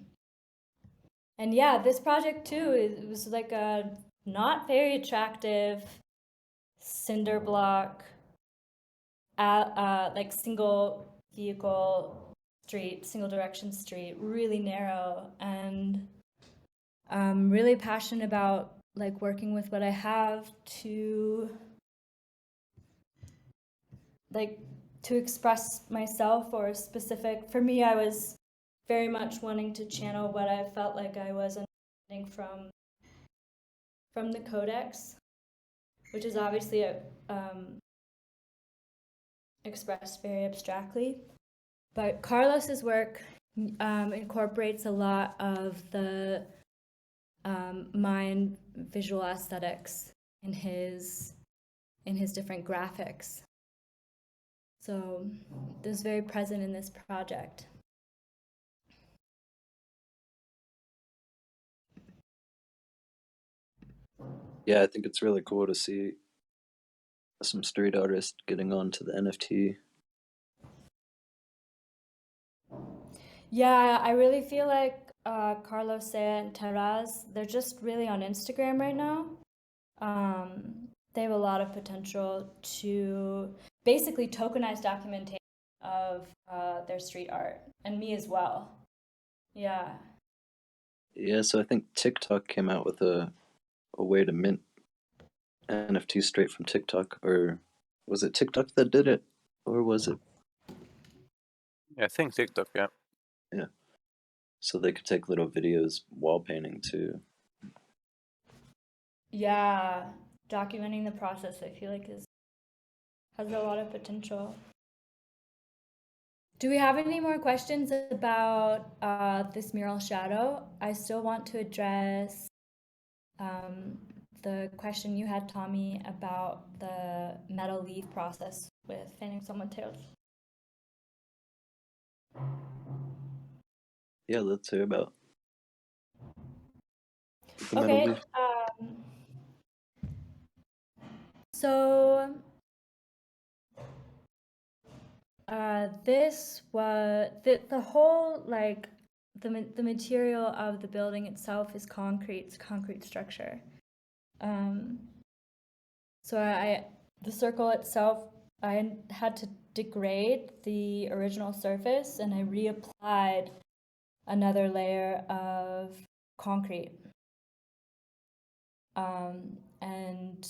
And yeah, this project too, it was like a not very attractive cinder block, like single vehicle street, single direction street, really narrow. And I'm really passionate about like working with what I have to like to express myself or specific. For me, I was very much wanting to channel what I felt like I was understanding from the Codex, which is obviously expressed very abstractly. But Carlos's work incorporates a lot of the Mayan visual aesthetics in his different graphics. So this is very present in this project. Yeah, I think it's really cool to see some street artists getting onto the NFT. Yeah, I really feel like Carlos and Taraz, they're just really on Instagram right now. They have a lot of potential to basically tokenize documentation of their street art, and me as well. Yeah. Yeah, so I think TikTok came out with a way to mint NFT straight from TikTok, or was it TikTok that did it, or was it? I think TikTok, yeah. Yeah. So they could take little videos wall painting too. Yeah, documenting the process, I feel like has a lot of potential. Do we have any more questions about this mural shadow? I still want to address the question you had, Tommy, about the metal leaf process with fanning someone's tails. Yeah, let's hear about the metal Okay. leaf. So this was the whole like the material of the building itself is concrete. It's a concrete structure. So the circle itself, I had to degrade the original surface, and I reapplied another layer of concrete. And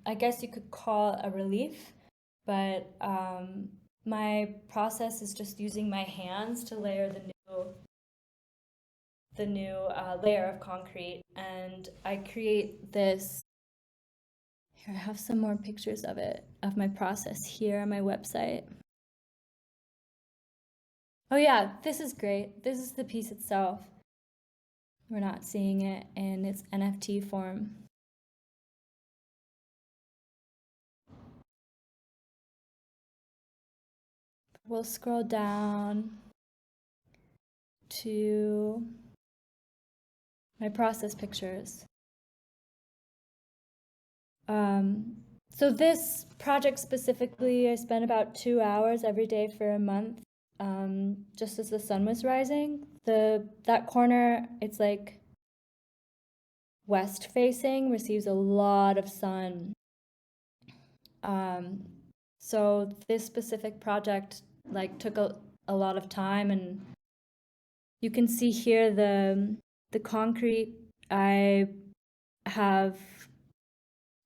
I guess you could call it a relief, but my process is just using my hands to layer the new layer of concrete, and I create this. Here, I have some more pictures of it, of my process here on my website. Oh yeah, this is great. This is the piece itself. We're not seeing it in its NFT form. We'll scroll down to my process pictures. So this project specifically, I spent about 2 hours every day for a month, just as the sun was rising. That corner, it's like west facing, receives a lot of sun. So this specific project like took a lot of time, and you can see here the concrete. I have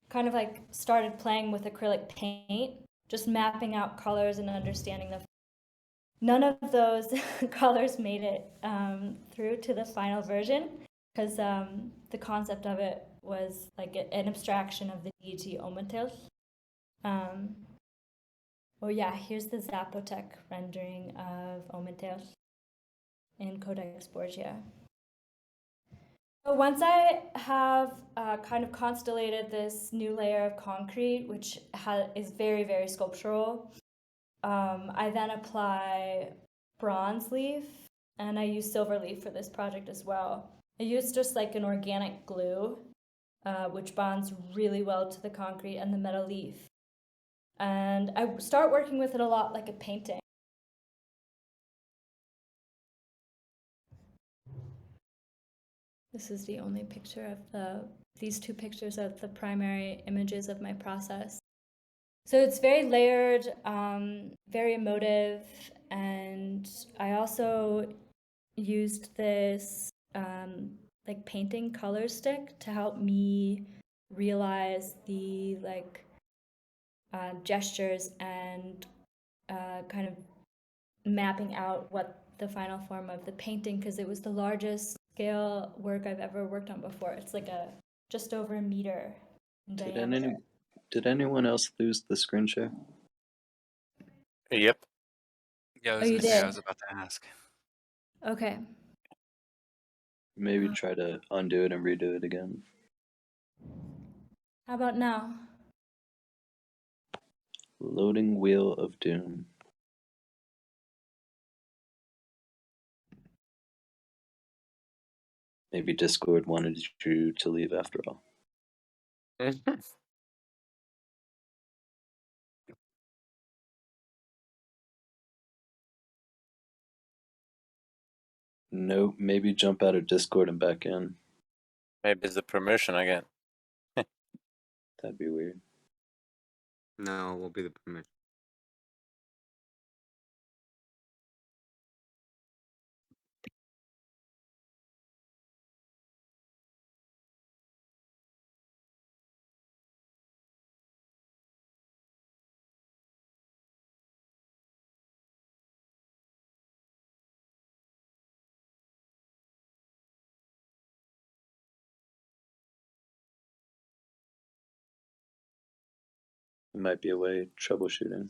kind of like started playing with acrylic paint, just mapping out colors and understanding them. None of those colors made it through to the final version because the concept of it was like an abstraction of the deity Ometel. Oh yeah, here's the Zapotec rendering of Ometel in Codex Borgia. So once I have kind of constellated this new layer of concrete, which is very, very sculptural, I then apply bronze leaf, and I use silver leaf for this project as well. I use just like an organic glue, which bonds really well to the concrete and the metal leaf. And I start working with it a lot like a painting. This is the only picture of these two pictures are the primary images of my process. So it's very layered, very emotive, and I also used this like painting color stick to help me realize the like gestures and kind of mapping out what the final form of the painting, because it was the largest scale work I've ever worked on before. It's like just over a meter in diameter. Did anyone else lose the screen share? Yep. Yeah, I was Oh, you gonna say, I did? was about to ask. Okay. Maybe try to undo it and redo it again. How about now? Loading Wheel of Doom. Maybe Discord wanted you to leave after all. No, maybe jump out of Discord and back in. Maybe it's the permission again. That'd be weird. No, it won't be the permission. It might be a way troubleshooting.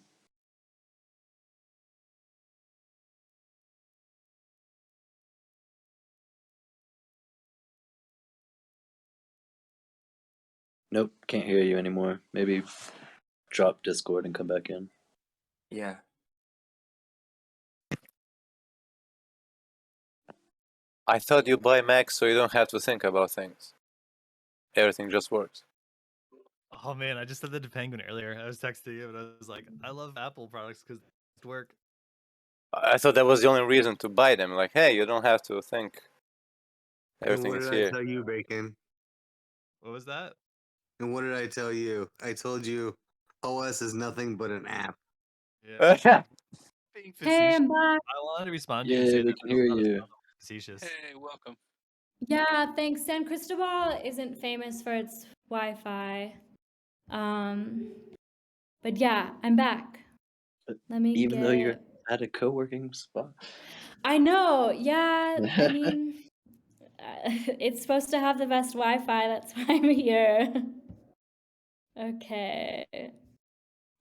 Nope, can't hear you anymore. Maybe drop Discord and come back in. Yeah. I thought you buy Macs so you don't have to think about things. Everything just works. Oh man, I just said that to Penguin earlier. I was texting you and I was like, I love Apple products because they work. I thought that was the only reason to buy them. Like, hey, you don't have to think. Everything And is what did I here. tell you, Bacon? What was that? And what did I tell you? I told you OS is nothing but an app. Yeah. Being Hey, facetious. I'm back. I wanted to respond to you Yeah, and say we that can it hear was you. not facetious. Hey, welcome. Yeah, thanks. San Cristobal isn't famous for its Wi-Fi. But yeah, I'm back. Let me Even get though you're at a co-working spot. I know. Yeah, I mean, it's supposed to have the best Wi-Fi. That's why I'm here. Okay.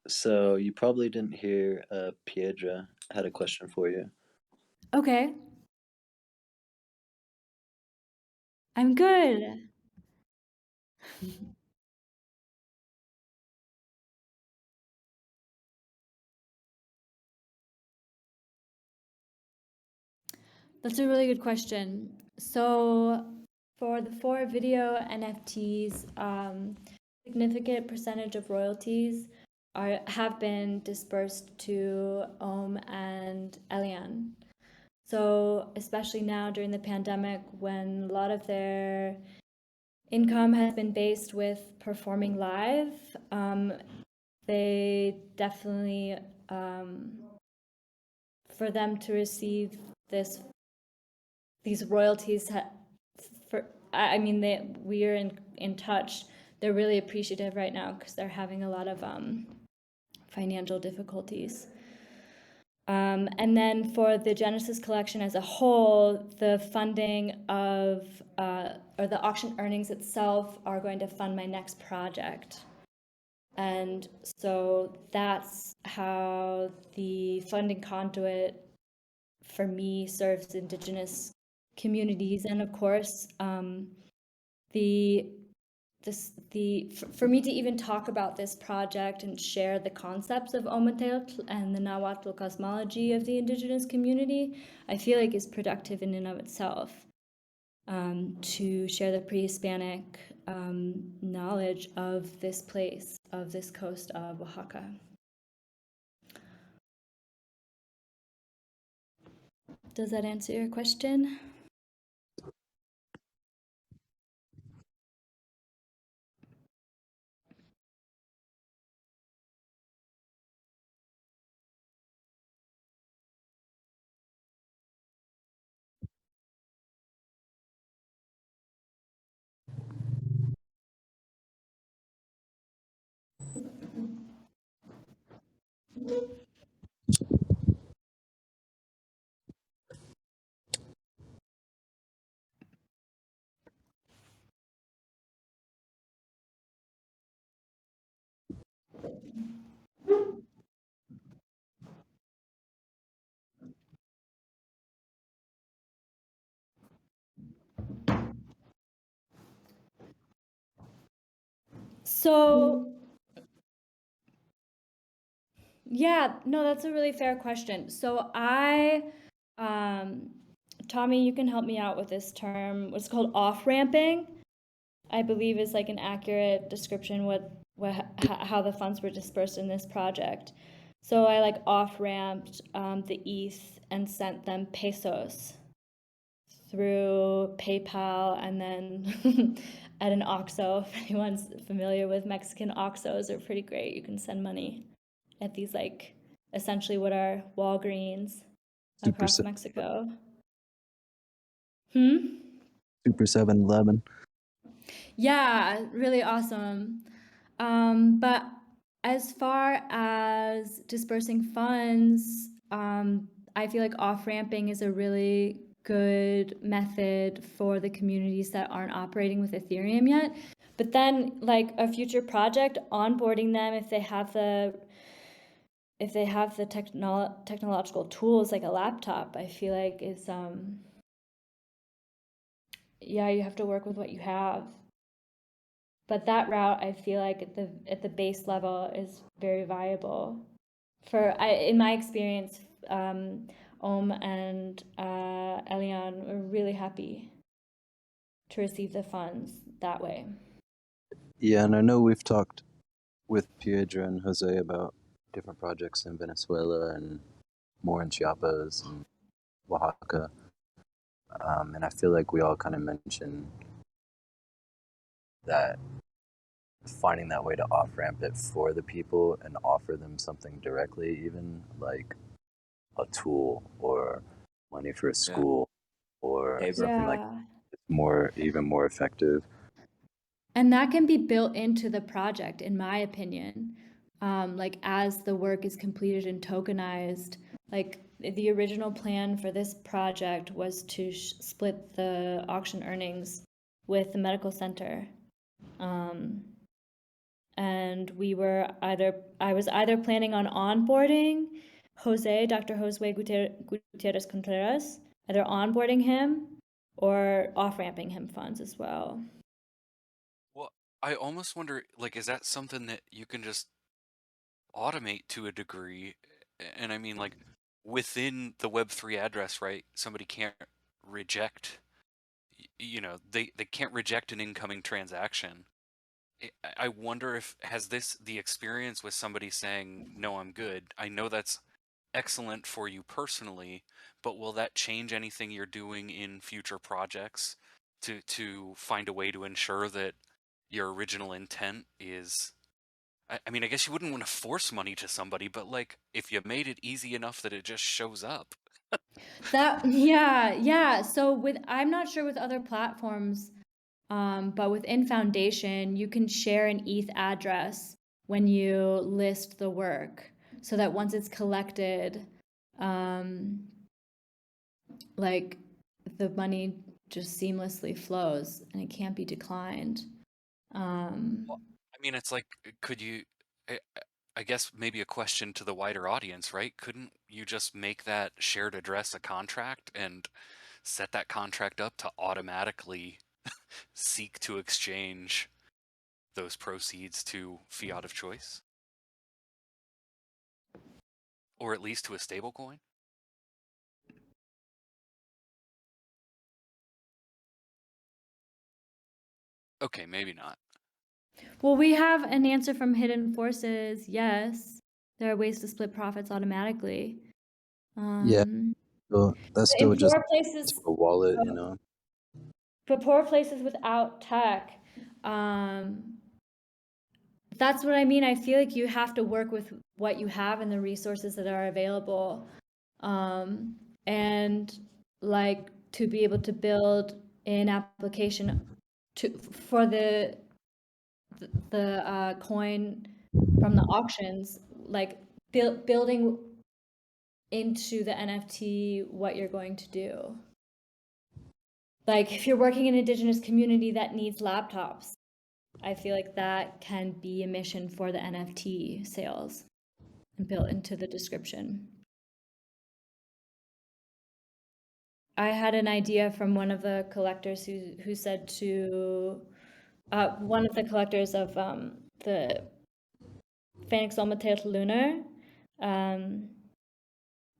So you probably didn't hear Piedra had a question for you. Okay. I'm good. That's a really good question. So for the 4 video NFTs, significant percentage of royalties have been dispersed to Ohm and Elian. So especially now during the pandemic, when a lot of their income has been based with performing live, they definitely, for them to receive these royalties, I mean, we are in touch. They're really appreciative right now because they're having a lot of financial difficulties. And then for the Genesis collection as a whole, the funding of, or the auction earnings itself are going to fund my next project. And so that's how the funding conduit for me serves Indigenous communities. And of course, for me to even talk about this project and share the concepts of Ometeotl and the Nahuatl cosmology of the Indigenous community, I feel like is productive in and of itself. To share the pre-Hispanic knowledge of this place, of this coast of Oaxaca. Does that answer your question? So, yeah, no, that's a really fair question. So Tommy, you can help me out with this term. What's called off-ramping, I believe is like an accurate description how the funds were dispersed in this project. So I like off-ramped the ETH and sent them pesos through PayPal and then at an OXXO. If anyone's familiar with Mexican OXXOs, they're pretty great. You can send money at these like essentially what are Walgreens across Mexico. Super 7-Eleven. Yeah, really awesome. But as far as dispersing funds, I feel like off-ramping is a really good method for the communities that aren't operating with Ethereum yet. But then like a future project, onboarding them if they have the technological tools like a laptop, I feel like is yeah, you have to work with what you have. But that route, I feel like at the base level is very viable. In my experience, Om and Elian were really happy to receive the funds that way. Yeah, and I know we've talked with Piedra and Jose about different projects in Venezuela and more in Chiapas and Oaxaca. And I feel like we all kind of mentioned that finding that way to off-ramp it for the people and offer them something directly, even like a tool or money for a school or something like even more effective. And that can be built into the project, in my opinion. Like as the work is completed and tokenized, like the original plan for this project was to split the auction earnings with the medical center. And I was either planning on onboarding Dr. Jose Gutierrez Contreras, either onboarding him or off-ramping him funds as well. Well, I almost wonder, like, is that something that you can just automate to a degree? And I mean, like, within the Web3 address, right? Somebody can't reject, they can't reject an incoming transaction. I wonder if has this the experience with somebody saying, no, I'm good. I know that's excellent for you personally, but will that change anything you're doing in future projects to find a way to ensure that your original intent is I mean, I guess you wouldn't want to force money to somebody, but like if you made it easy enough that it just shows up. Yeah. So I'm not sure with other platforms But within Foundation, you can share an ETH address when you list the work, so that once it's collected, like the money just seamlessly flows and it can't be declined. Well, I mean, it's like, could you? I guess maybe a question to the wider audience, right? Couldn't you just make that shared address a contract and set that contract up to automatically seek to exchange those proceeds to fiat of choice? Or at least to a stable coin? Okay, maybe not. Well, we have an answer from Hidden Forces. Yes, there are ways to split profits automatically. Yeah, well, that's In still just poor places, a wallet, you know. for poor places without tech, that's what I mean. I feel like you have to work with what you have and the resources that are available, and like to be able to build an application for the coin from the auctions, like building into the NFT what you're going to do. Like if you're working in an Indigenous community that needs laptops, I feel like that can be a mission for the NFT sales and built into the description. I had an idea from one of the collectors who said to one of the collectors of the Phoenix Untitled Lunar.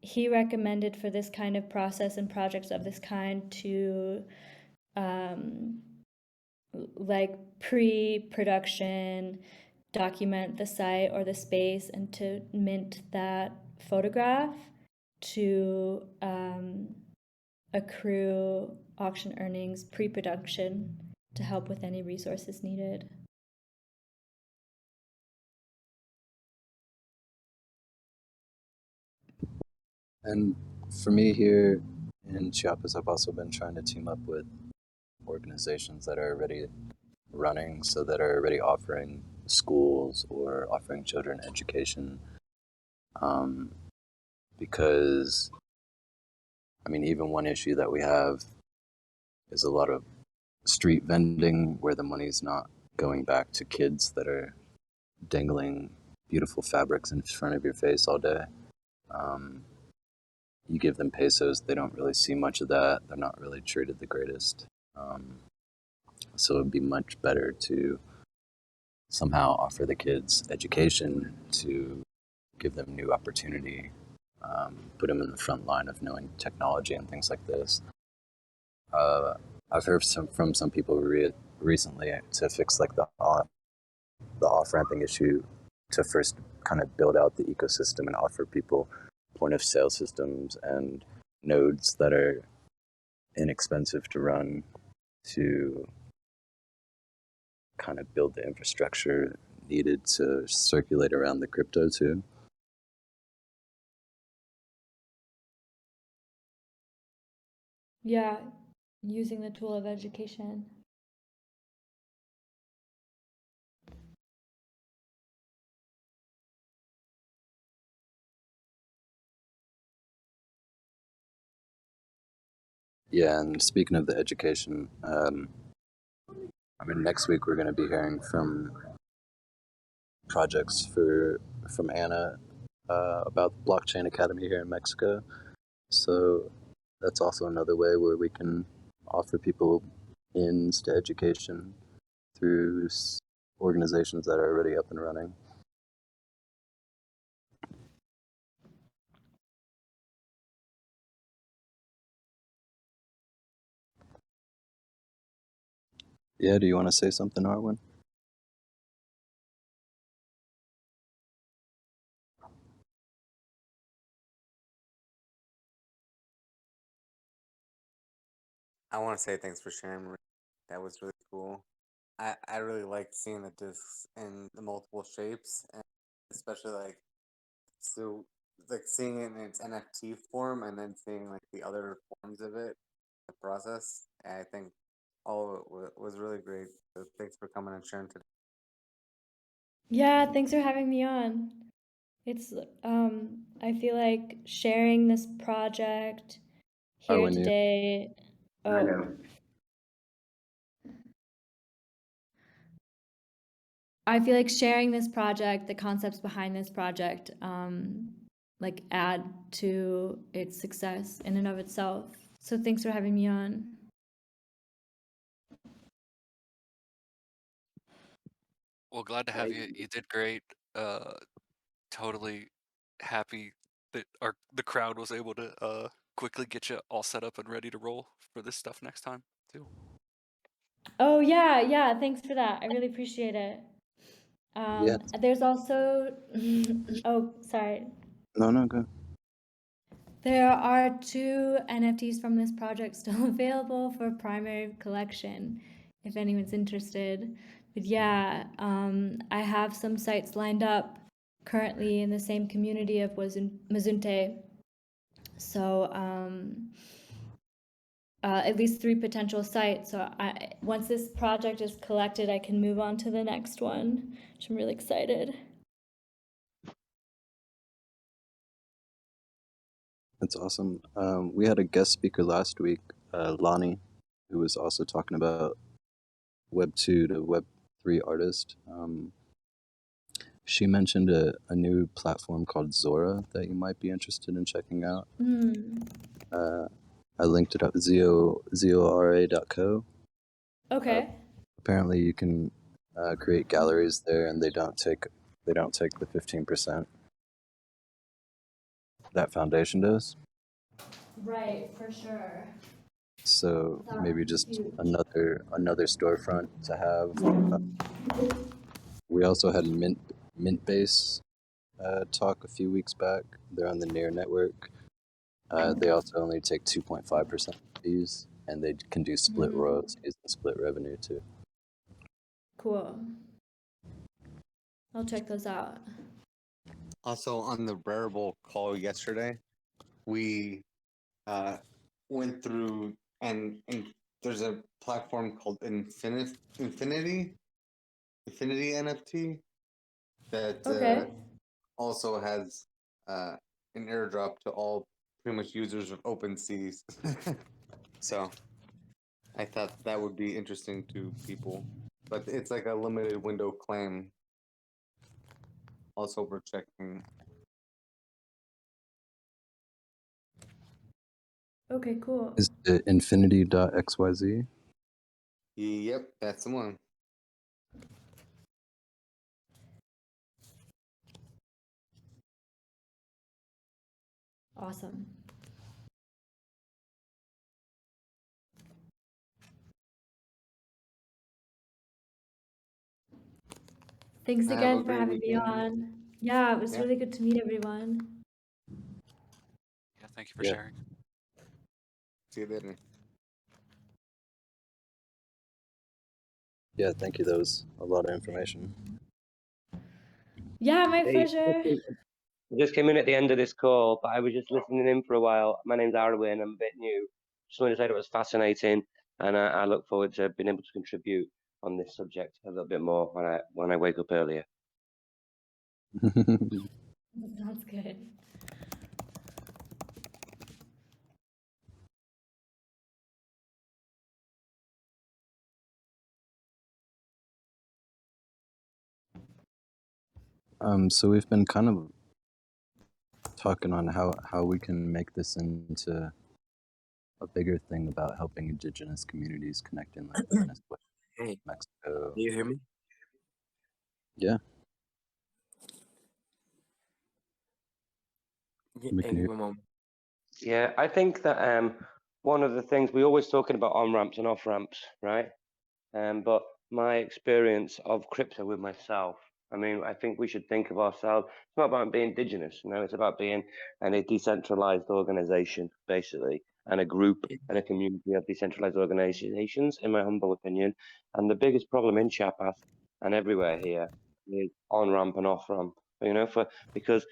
He recommended for this kind of process and projects of this kind to like pre-production document the site or the space and to mint that photograph to accrue auction earnings pre-production to help with any resources needed. And for me here in Chiapas, I've also been trying to team up with organizations that are already running, so that are already offering schools or offering children education. Because, I mean, even one issue that we have is a lot of street vending where the money's not going back to kids that are dangling beautiful fabrics in front of your face all day. You give them pesos, they don't really see much of that. They're not really treated the greatest. So it'd be much better to somehow offer the kids education, to give them new opportunity, put them in the front line of knowing technology and things like this. I've heard from some people recently to fix like the off ramping issue, to first kind of build out the ecosystem and offer people point of sale systems and nodes that are inexpensive to run, to kind of build the infrastructure needed to circulate around the crypto too. Yeah, using the tool of education. Yeah, and speaking of the education, I mean, next week we're going to be hearing from projects from Anna about the Blockchain Academy here in Mexico. So that's also another way where we can offer people ins to education through organizations that are already up and running. Yeah, do you want to say something, Arwen? I want to say thanks for sharing, Marie. That was really cool. I really liked seeing the discs in the multiple shapes, and especially like seeing it in its NFT form and then seeing like the other forms of it, the process. I think all was really great. So thanks for coming and sharing today. Yeah, thanks for having me on. It's I feel like sharing this project here when you today. Oh, I feel like sharing this project, the concepts behind this project, like add to its success in and of itself. So thanks for having me on. Well, glad to have you. You did great. Totally happy that the crowd was able to quickly get you all set up and ready to roll for this stuff next time too. Oh yeah, thanks for that. I really appreciate it. yeah. There's also oh, sorry. No, go. There are 2 NFTs from this project still available for primary collection, if anyone's interested. But yeah, I have some sites lined up currently in the same community of Mazunte. So at least 3 potential sites. So once this project is collected, I can move on to the next one, which I'm really excited. That's awesome. We had a guest speaker last week, Lonnie, who was also talking about Web 2 to Web 3 artist. She mentioned a new platform called Zora that you might be interested in checking out. I linked it up, zora.co. Okay. Apparently you can create galleries there, and they don't take the 15% that foundation does. Right, for sure. So maybe just another storefront to have. We also had Mintbase talk a few weeks back. They're on the Near network. They also only take 2.5% fees, and they can do split royalties and split revenue too. Cool. I'll check those out. Also, on the Rarible call yesterday, we went through and there's a platform called Infinity NFT that also has an airdrop to all pretty much users of OpenSeas. So I thought that would be interesting to people, but it's like a limited window claim. Also, we're checking. Okay, cool. Is it infinity.xyz? Yep, that's the one. Awesome. Thanks Have again a for great having me weekend. on. Yeah, it was Yeah. really good to meet everyone. Yeah, thank you for sharing. See you later. Yeah, thank you. That was a lot of information. Yeah, my Hey, pleasure. I just came in at the end of this call, but I was just listening in for a while. My name's Arwen. I'm a bit new. Just wanted to say it was fascinating, and I look forward to being able to contribute on this subject a little bit more when I wake up earlier. Sounds good. So we've been kind of talking on how we can make this into a bigger thing about helping indigenous communities connect in like Venezuela, Hey, Mexico. do you hear me? Yeah, Yeah, we can hear. one moment. Yeah, I think that one of the things we're always talking about on ramps and off ramps, right? But my experience of crypto with myself, I mean, I think we should think of ourselves. It's not about being indigenous, it's about being a decentralized organization, basically, and a group and a community of decentralized organizations, in my humble opinion. And the biggest problem in Chiapas and everywhere here is on ramp and off ramp. Because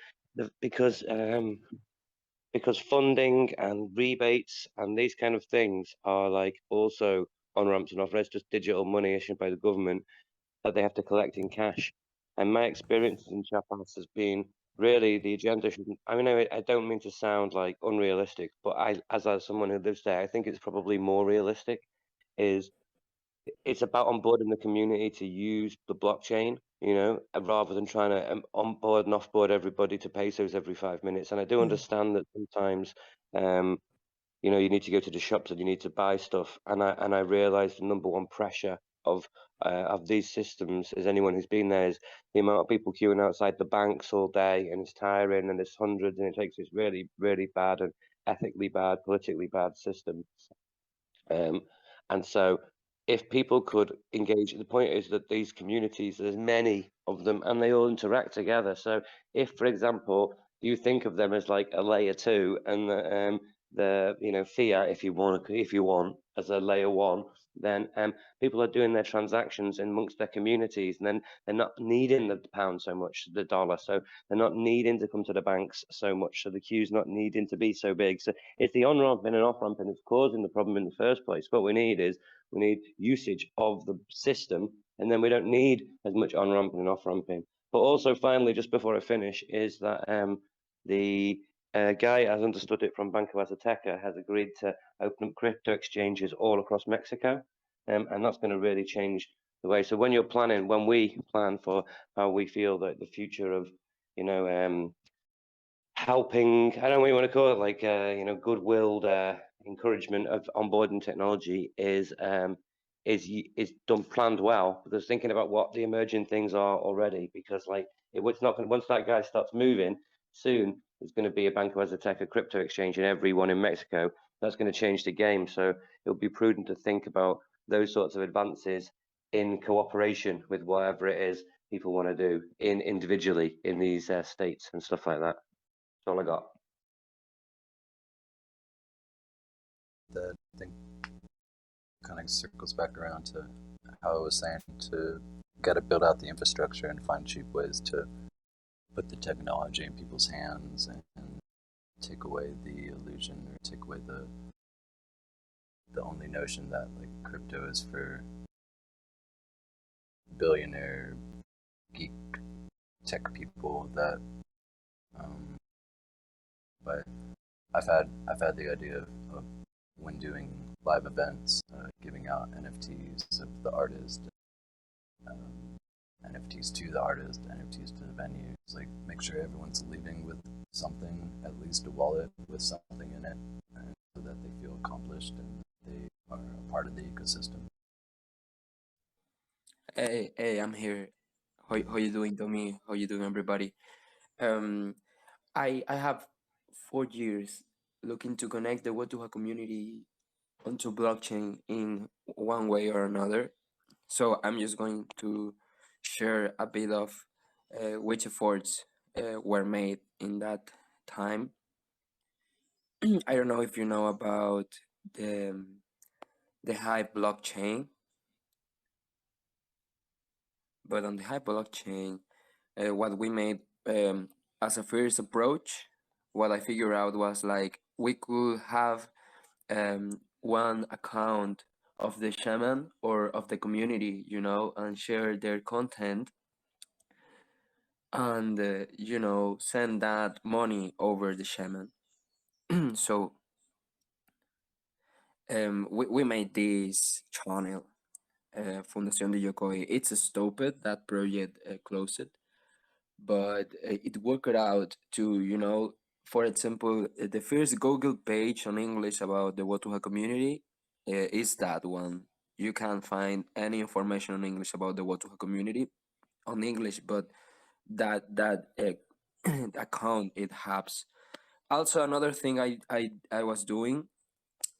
funding and rebates and these kind of things are like also on-ramps and off-ramps, just digital money issued by the government that they have to collect in cash. And my experiences in Chapas has been really the agenda shouldn't. I mean, I don't mean to sound like unrealistic, but as someone who lives there, I think it's probably more realistic. Is it's about onboarding the community to use the blockchain, rather than trying to onboard and offboard everybody to pesos every 5 minutes. And I do understand that sometimes, you need to go to the shops and you need to buy stuff. And I realize the number one pressure of these systems, as anyone who's been there, is the amount of people queuing outside the banks all day, and it's tiring, and it's hundreds, and it takes this really, really bad and ethically bad, politically bad system. And so if people could engage, the point is that these communities, there's many of them, and they all interact together. So if, for example, you think of them as like a layer 2, and the fiat, if you want, as a layer 1, then people are doing their transactions amongst their communities, and then they're not needing the pound so much, the dollar, so they're not needing to come to the banks so much, so the queue's not needing to be so big. So it's the on-ramping and off-ramping that's causing the problem in the first place. What we need usage of the system, and then we don't need as much on-ramping and off-ramping. But also, finally, just before I finish, is that the guy, as understood it from Banco Azteca, has agreed to open up crypto exchanges all across Mexico, and that's going to really change the way. So when we plan for how we feel that the future of, helping, I don't know what you want to call it, like goodwill, encouragement of onboarding technology is done, planned well. Because thinking about what the emerging things are already, because it's not going, once that guy starts moving, soon there's going to be a Banco Azteca crypto exchange in every one in Mexico. That's going to change the game. So it'll be prudent to think about those sorts of advances in cooperation with whatever it is people want to do individually in these states and stuff like that. That's all I got. That I think kind of circles back around to how I was saying, to got to build out the infrastructure and find cheap ways to put the technology in people's hands and take away the illusion, or take away the only notion that like crypto is for billionaire geek tech people. That but I've had the idea of when doing live events, giving out NFTs of the artist, NFTs to the artist, NFTs to the venues. Like, make sure everyone's leaving with something, at least a wallet with something in it, so that they feel accomplished and they are a part of the ecosystem. Hey, I'm here. How you doing, Tommy? How you doing, everybody? I have 4 years looking to connect the Watuha community onto blockchain in one way or another. So I'm just going to share a bit of which efforts were made in that time. I don't know if you know about the Hive blockchain, but on the Hive blockchain, what we made as a first approach, what I figured out was like we could have one account of the shaman or of the community, and share their content, and send that money over the shaman. So we made this channel, Fundación de Yokoi. It's stopped, that project closed, but it worked out to, for example, the first Google page on English about the Watuha community is that one. You can't find any information on English about the Watuha community on English, but that account it has. Also, another thing I was doing,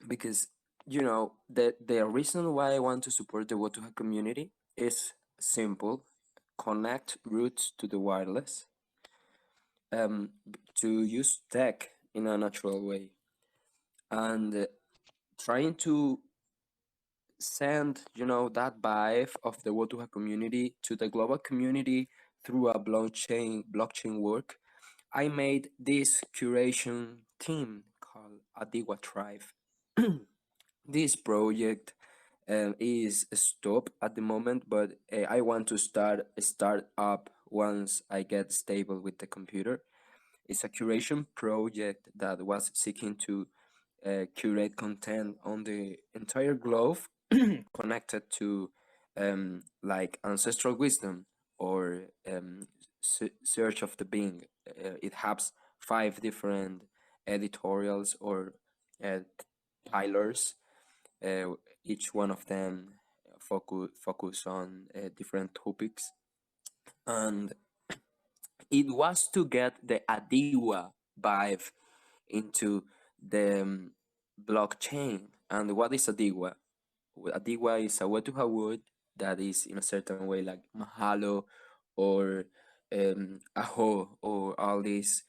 because the reason why I want to support the Watuha community is simple: connect roots to the wireless, to use tech in a natural way, and trying to send that vibe of the Watuha community to the global community through a blockchain work. I made this curation team called Adigua Tribe. This project is stop at the moment, but I want to start up once I get stable with the computer. It's a curation project that was seeking to curate content on the entire globe connected to like ancestral wisdom or search of the being. It has 5 different editorials or uh, pillars. Each one of them focus on different topics, and it was to get the Adiwa vibe into the blockchain. And what is Adiwa? Adiwa is a Wetuha word that is in a certain way like Mahalo or Aho or all these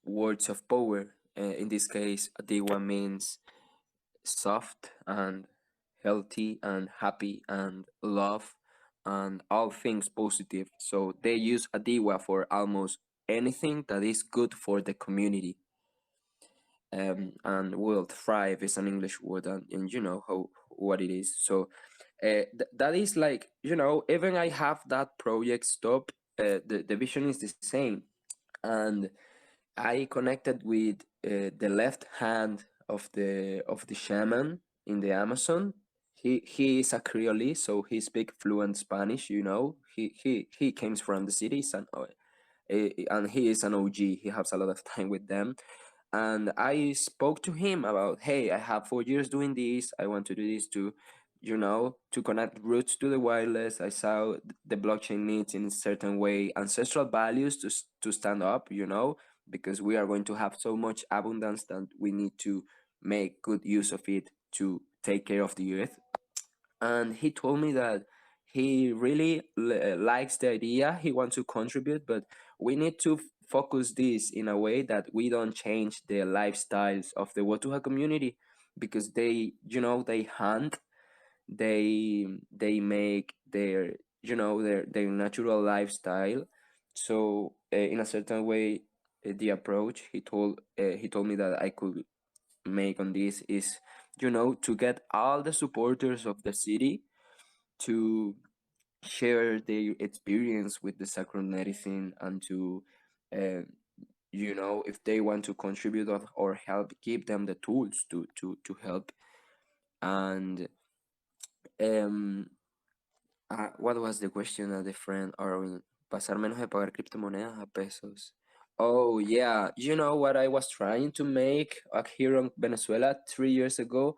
words of power. In this case, Adiwa means soft and healthy and happy and love and all things positive. So they use Adiwa for almost anything that is good for the community. And will thrive is an English word, and you know how what it is. So that is like, you know, even I have that project stop, the vision is the same. And I connected with the left hand of the shaman in the Amazon. He is a Creole, so he speaks fluent Spanish. You know, he comes from the cities, and he is an OG. He has a lot of time with them, and I spoke to him about, hey, I have 4 years doing this. I want to do this to, you know, to connect roots to the wireless. I saw the blockchain needs in a certain way ancestral values to stand up, you know, because we are going to have so much abundance that we need to make good use of it to take care of the earth. And he told me that he really likes the idea. He wants to contribute, but we need to focus this in a way that we don't change the lifestyles of the Watuha community, because they, you know, they hunt, they make their, you know, their natural lifestyle. So in a certain way, the approach he told me that I could make on this is, you know, to get all the supporters of the city to share their experience with the sacred medicine, and to uh, you know, if they want to contribute or help, give them the tools to help. And um what was the question of the friend? Or pasar menos de pagar criptomonedas a pesos. Oh yeah, you know what I was trying to make here in Venezuela 3 years ago?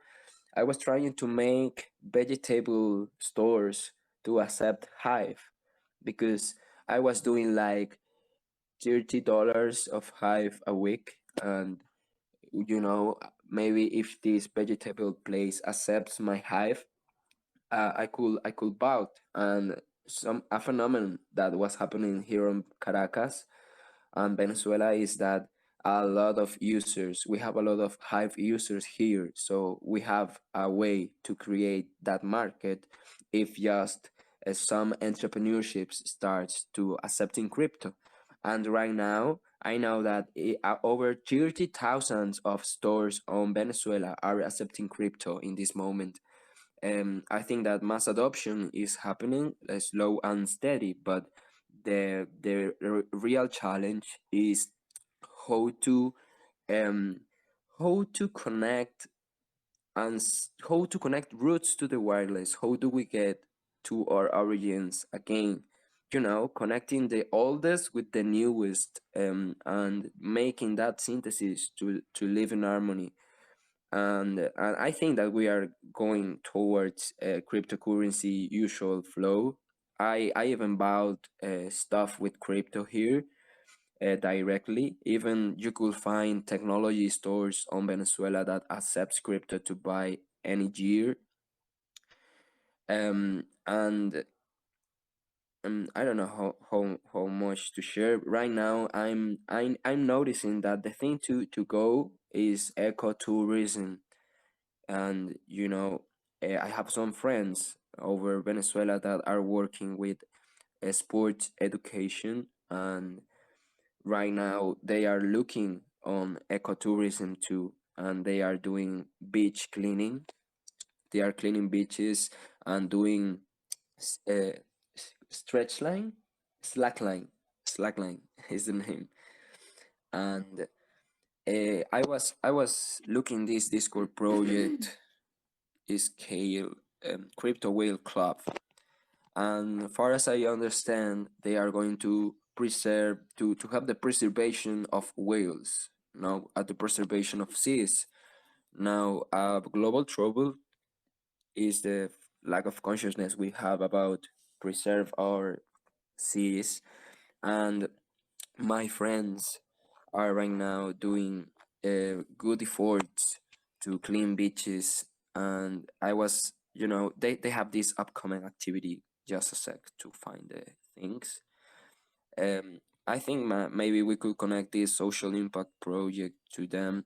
I was trying to make vegetable stores to accept Hive, because I was doing like $30 of Hive a week. And you know, maybe if this vegetable place accepts my Hive, I could buy it. And some a phenomenon that was happening here in Caracas and Venezuela is that a lot of users, we have a lot of Hive users here. So we have a way to create that market if just some entrepreneurships starts to accepting crypto. And right now, I know that over 30,000 of stores on Venezuela are accepting crypto in this moment. I think that mass adoption is happening slow and steady, but the real challenge is how to um how to connect how to connect roots to the wireless. How do we get to our origins again? You know, connecting the oldest with the newest, and making that synthesis to live in harmony. And I think that we are going towards cryptocurrency usual flow. I even bought stuff with crypto here directly. Even you could find technology stores on Venezuela that accepts crypto to buy any year. And I don't know how much to share right now. I'm noticing that the thing to go is ecotourism. And you know, I have some friends over Venezuela that are working with sports education, and right now they are looking on ecotourism too, and they are doing beach cleaning. they are cleaning beaches and doing stretch line, slackline is the name. And I was looking this Discord project is Scale Crypto Whale Club, and far as I understand, they are going to preserve to have the preservation of whales, now at the preservation of seas. Now, global trouble is the lack of consciousness we have about preserve our seas, and my friends are right now doing good efforts to clean beaches. And I was, they have this upcoming activity, just a sec to find the things. I think maybe we could connect this social impact project to them.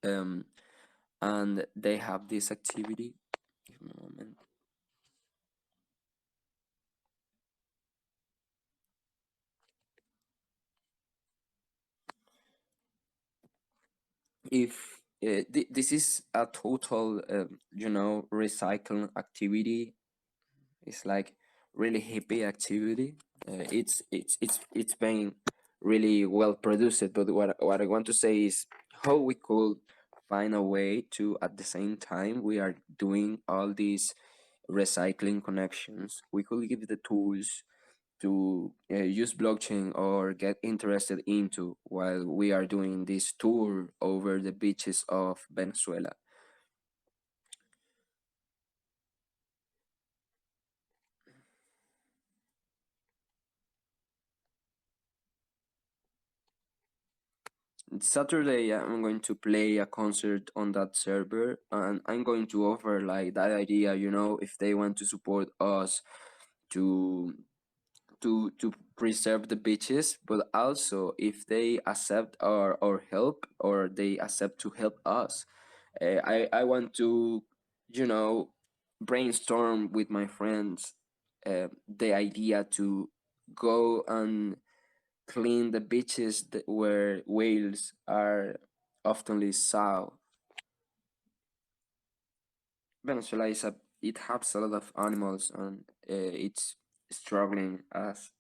And they have this activity. Give me a moment. If this is a total, recycling activity, it's like really hippie activity. It's been really well produced. But what I want to say is how we could find a way to, at the same time we are doing all these recycling connections, we could give the tools to use blockchain or get interested into while we are doing this tour over the beaches of Venezuela. Saturday, I'm going to play a concert on that server, and I'm going to offer like that idea, if they want to support us to to preserve the beaches, but also if they accept our help or they accept to help us. I want to, brainstorm with my friends the idea to go and clean the beaches where whales are oftenly saw. Venezuela it has a lot of animals, and it's struggling as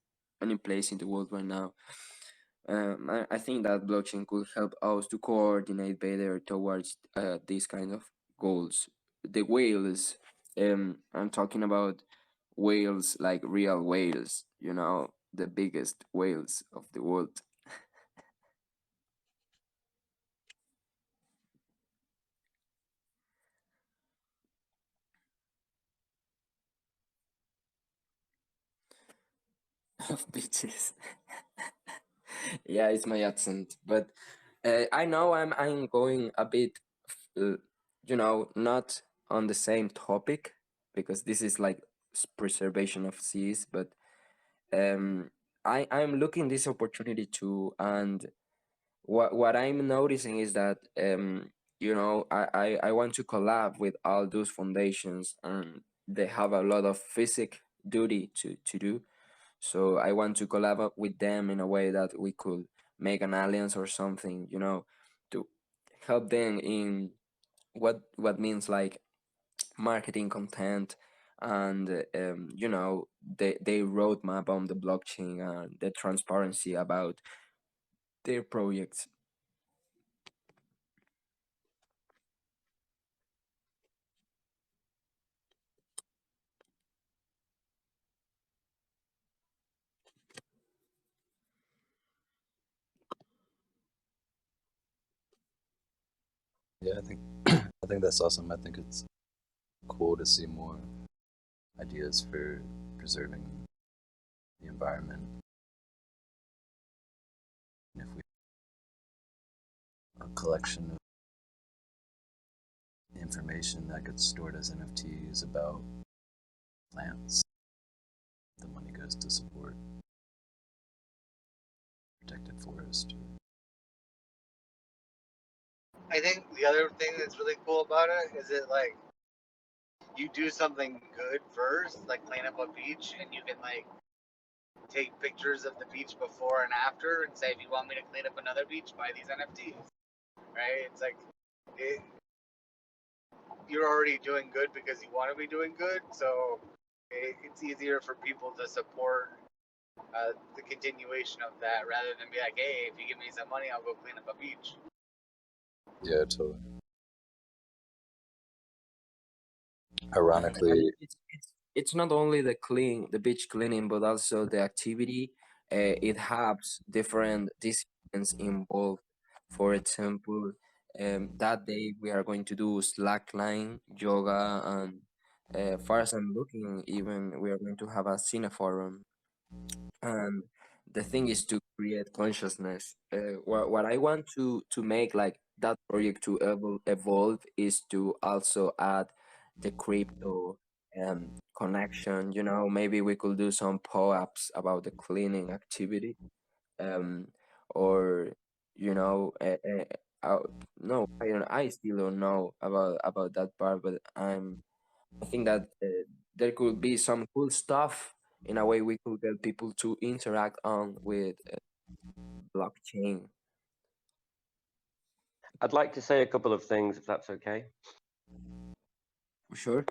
any place in the world right now. I think that blockchain could help us to coordinate better towards these kind of goals. The whales, I'm talking about whales like real whales, the biggest whales of the world. Of beaches. Yeah, it's my accent, but I know I'm going a bit, not on the same topic, because this is like preservation of seas, but I'm looking this opportunity too, and what I'm noticing is that I want to collab with all those foundations, and they have a lot of physic duty to do. So I want to collaborate with them in a way that we could make an alliance or something, to help them in what means like marketing content, and they roadmap on the blockchain and the transparency about their projects. Yeah, I think that's awesome. I think it's cool to see more ideas for preserving the environment. And if we a collection of information that gets stored as NFTs about plants, the money goes to support protected forest. I think the other thing that's really cool about it is that like you do something good first, like clean up a beach, and you can like take pictures of the beach before and after, and say if you want me to clean up another beach, buy these NFTs. Right? It's like you're already doing good because you want to be doing good. So it's easier for people to support the continuation of that rather than be like, hey, if you give me some money, I'll go clean up a beach. Yeah, totally. And Ironically, it's not only the beach cleaning, but also the activity. It has different disciplines involved. For example, that day we are going to do slackline, yoga, and far as I'm looking, even we are going to have a cineforum. And the thing is to create consciousness. What I want to make like that project to evolve is to also add the crypto connection. You know, maybe we could do some pop-ups about the cleaning activity, um, or you know, no, I still don't know about that part, but I think that there could be some cool stuff in a way we could get people to interact on with blockchain. I'd like to say a couple of things, if that's okay. For sure.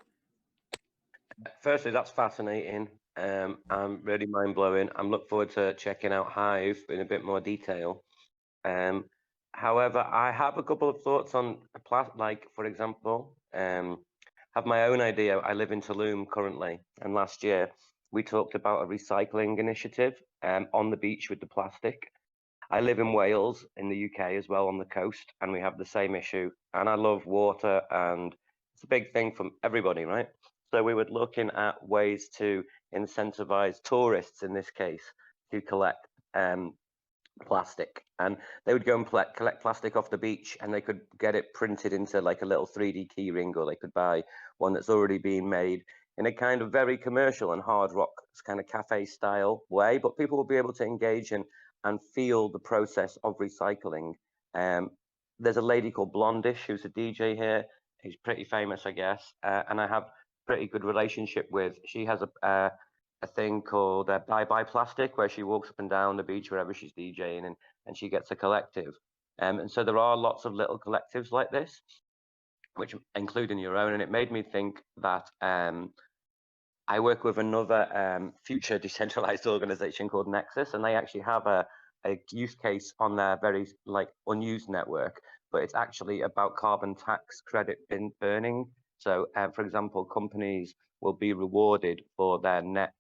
Firstly, that's fascinating. I'm really mind blowing. I'm looking forward to checking out Hive in a bit more detail. Um, However, I have a couple of thoughts on like, for example, have my own idea. I live in Tulum currently, and last year we talked about a recycling initiative on the beach with the plastic. I live in Wales in the UK as well on the coast, and we have the same issue. And I love water, and it's a big thing for everybody, right? So we were looking at ways to incentivize tourists in this case to collect plastic, and they would go and collect plastic off the beach, and they could get it printed into like a little 3D key ring, or they could buy one that's already been made in a kind of very commercial and hard rock kind of cafe style way, but people will be able to engage in and feel the process of recycling. There's a lady called Blondish who's a DJ here, who's pretty famous, I guess, and I have pretty good relationship with. She has a thing called Bye Bye Plastic, where she walks up and down the beach wherever she's DJing, and she gets a collective. And so there are lots of little collectives like this, which including your own. And it made me think that I work with another future decentralized organization called Nexus, and they actually have a use case on their very like unused network, but it's actually about carbon tax credit burning. So, for example, companies will be rewarded for their net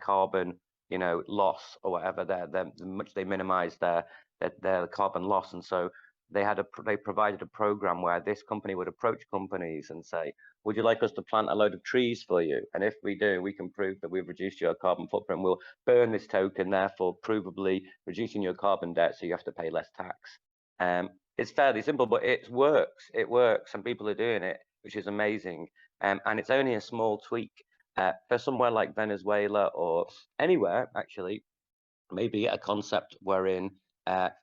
carbon, loss or whatever. Their much they minimize their carbon loss, and so they provided a program where this company would approach companies and say, would you like us to plant a load of trees for you? And if we do, we can prove that we've reduced your carbon footprint. We'll burn this token, therefore provably reducing your carbon debt, so you have to pay less tax. It's fairly simple, but it works. It works, and people are doing it, which is amazing. And it's only a small tweak. For somewhere like Venezuela or anywhere, actually, maybe a concept wherein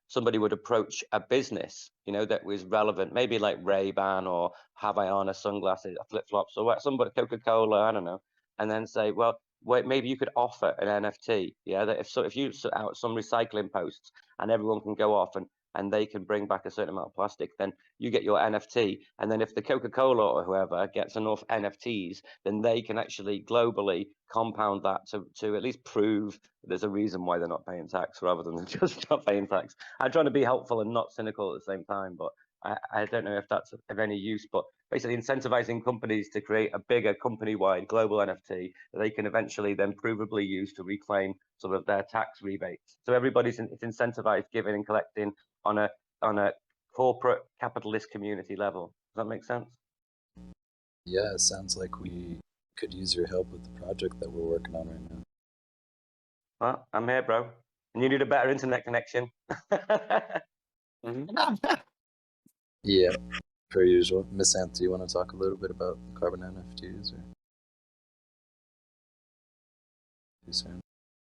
somebody would approach a business, that was relevant, maybe like Ray-Ban or Havaiana sunglasses, flip-flops, or somebody, Coca-Cola, I don't know, and then say, well, wait, maybe you could offer an NFT, that if you put out some recycling posts and everyone can go off and they can bring back a certain amount of plastic, then you get your NFT. And then if the Coca-Cola or whoever gets enough NFTs, then they can actually globally compound that to at least prove there's a reason why they're not paying tax rather than just not paying tax. I'm trying to be helpful and not cynical at the same time, but I don't know if that's of any use, but basically incentivizing companies to create a bigger company-wide global NFT that they can eventually then provably use to reclaim some of their tax rebates. So everybody's it's incentivized giving and collecting on a corporate capitalist community level. Does that make sense? yeah, it sounds like we could use your help with the project that we're working on right now. Well, I'm here, bro. And you need a better internet connection. Yeah, per usual. Miss Anth, do you want to talk a little bit about carbon NFTs?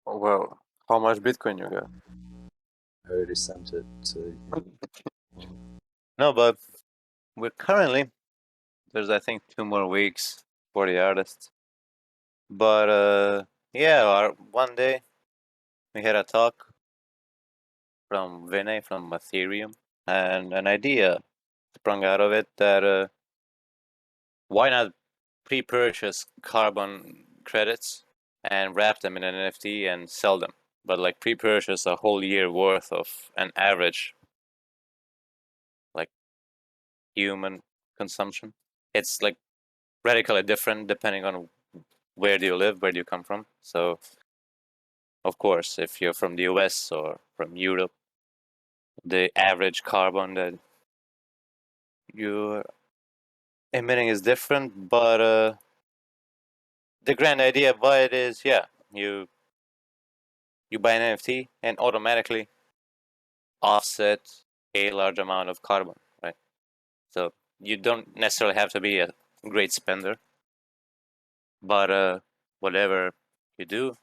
Or... Well, how much Bitcoin you got? I already sent it to you. No, but we're currently, there's I think 2 more weeks for the artists. But yeah, one day we had a talk from Vinay from Ethereum, and an idea sprung out of it that why not pre-purchase carbon credits and wrap them in an NFT and sell them? But like pre-purchase a whole year worth of an average like human consumption. It's like radically different depending on where do you live, where do you come from. So of course, if you're from the US or from Europe, the average carbon that you're emitting is different, but the grand idea by it is, yeah, you buy an NFT and automatically offset a large amount of carbon, right? So you don't necessarily have to be a great spender, but whatever you do,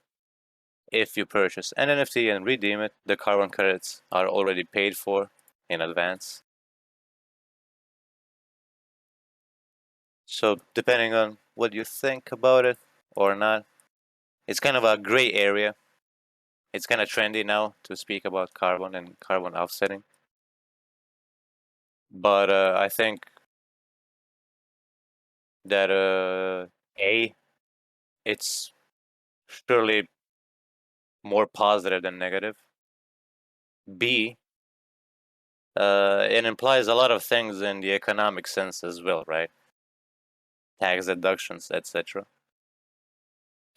if you purchase an NFT and redeem it, the carbon credits are already paid for in advance. So depending on what you think about it or not, it's kind of a gray area. It's kind of trendy now to speak about carbon and carbon offsetting. But I think that it's surely more positive than negative. B, it implies a lot of things in the economic sense as well, right? Tax deductions, etc.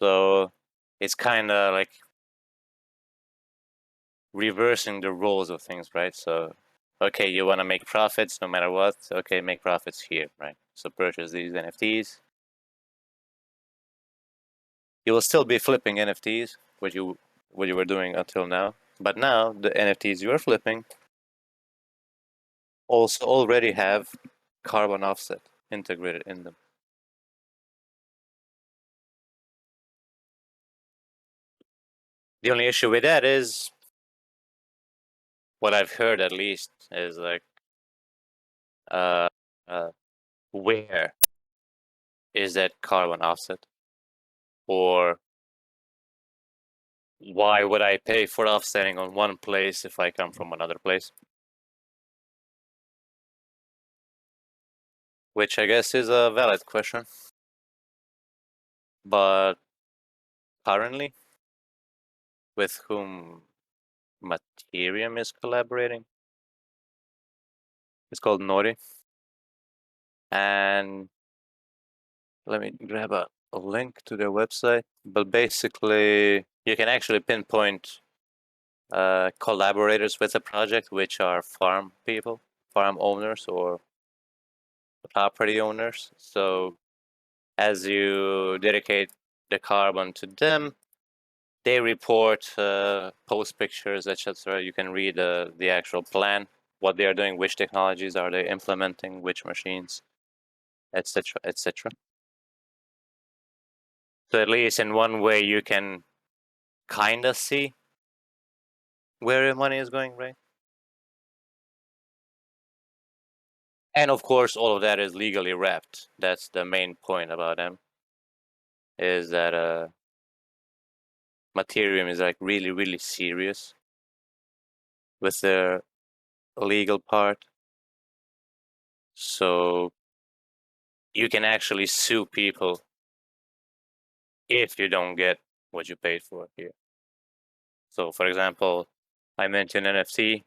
So it's kind of like reversing the roles of things, right? So, okay, you want to make profits no matter what. Okay, make profits here, right? So purchase these NFTs. You will still be flipping NFTs, what you were doing until now. But now the NFTs you are flipping also already have carbon offset integrated in them. The only issue with that is what I've heard, at least, is like uh, where is that carbon offset, or why would I pay for offsetting on one place if I come from another place? Which I guess is a valid question. But currently, with whom Materium is collaborating, it's called Nori. And let me grab a link to their website. But basically, you can actually pinpoint collaborators with a project, which are farm people, farm owners, or property owners. So as you dedicate the carbon to them, they report, post pictures, etc. You can read the actual plan, what they are doing, which technologies are they implementing, which machines, etc., etc. So at least in one way, you can kind of see where your money is going, right? And of course, all of that is legally wrapped. That's the main point about them, is that Materium is like really, really serious with their legal part. So you can actually sue people if you don't get what you paid for here. So for example, I mentioned NFT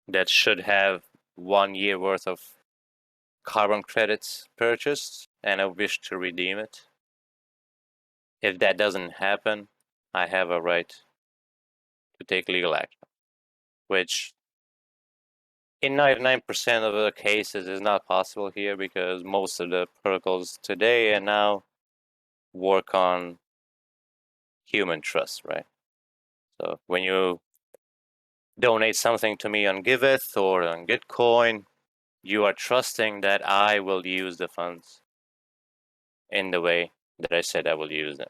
that should have 1 year worth of carbon credits purchased, and I wish to redeem it. If that doesn't happen, I have a right to take legal action, which in 99% of the cases is not possible here, because most of the protocols today and now work on human trust, right? So when you donate something to me on Giveth or on Gitcoin, you are trusting that I will use the funds in the way that I said I will use them.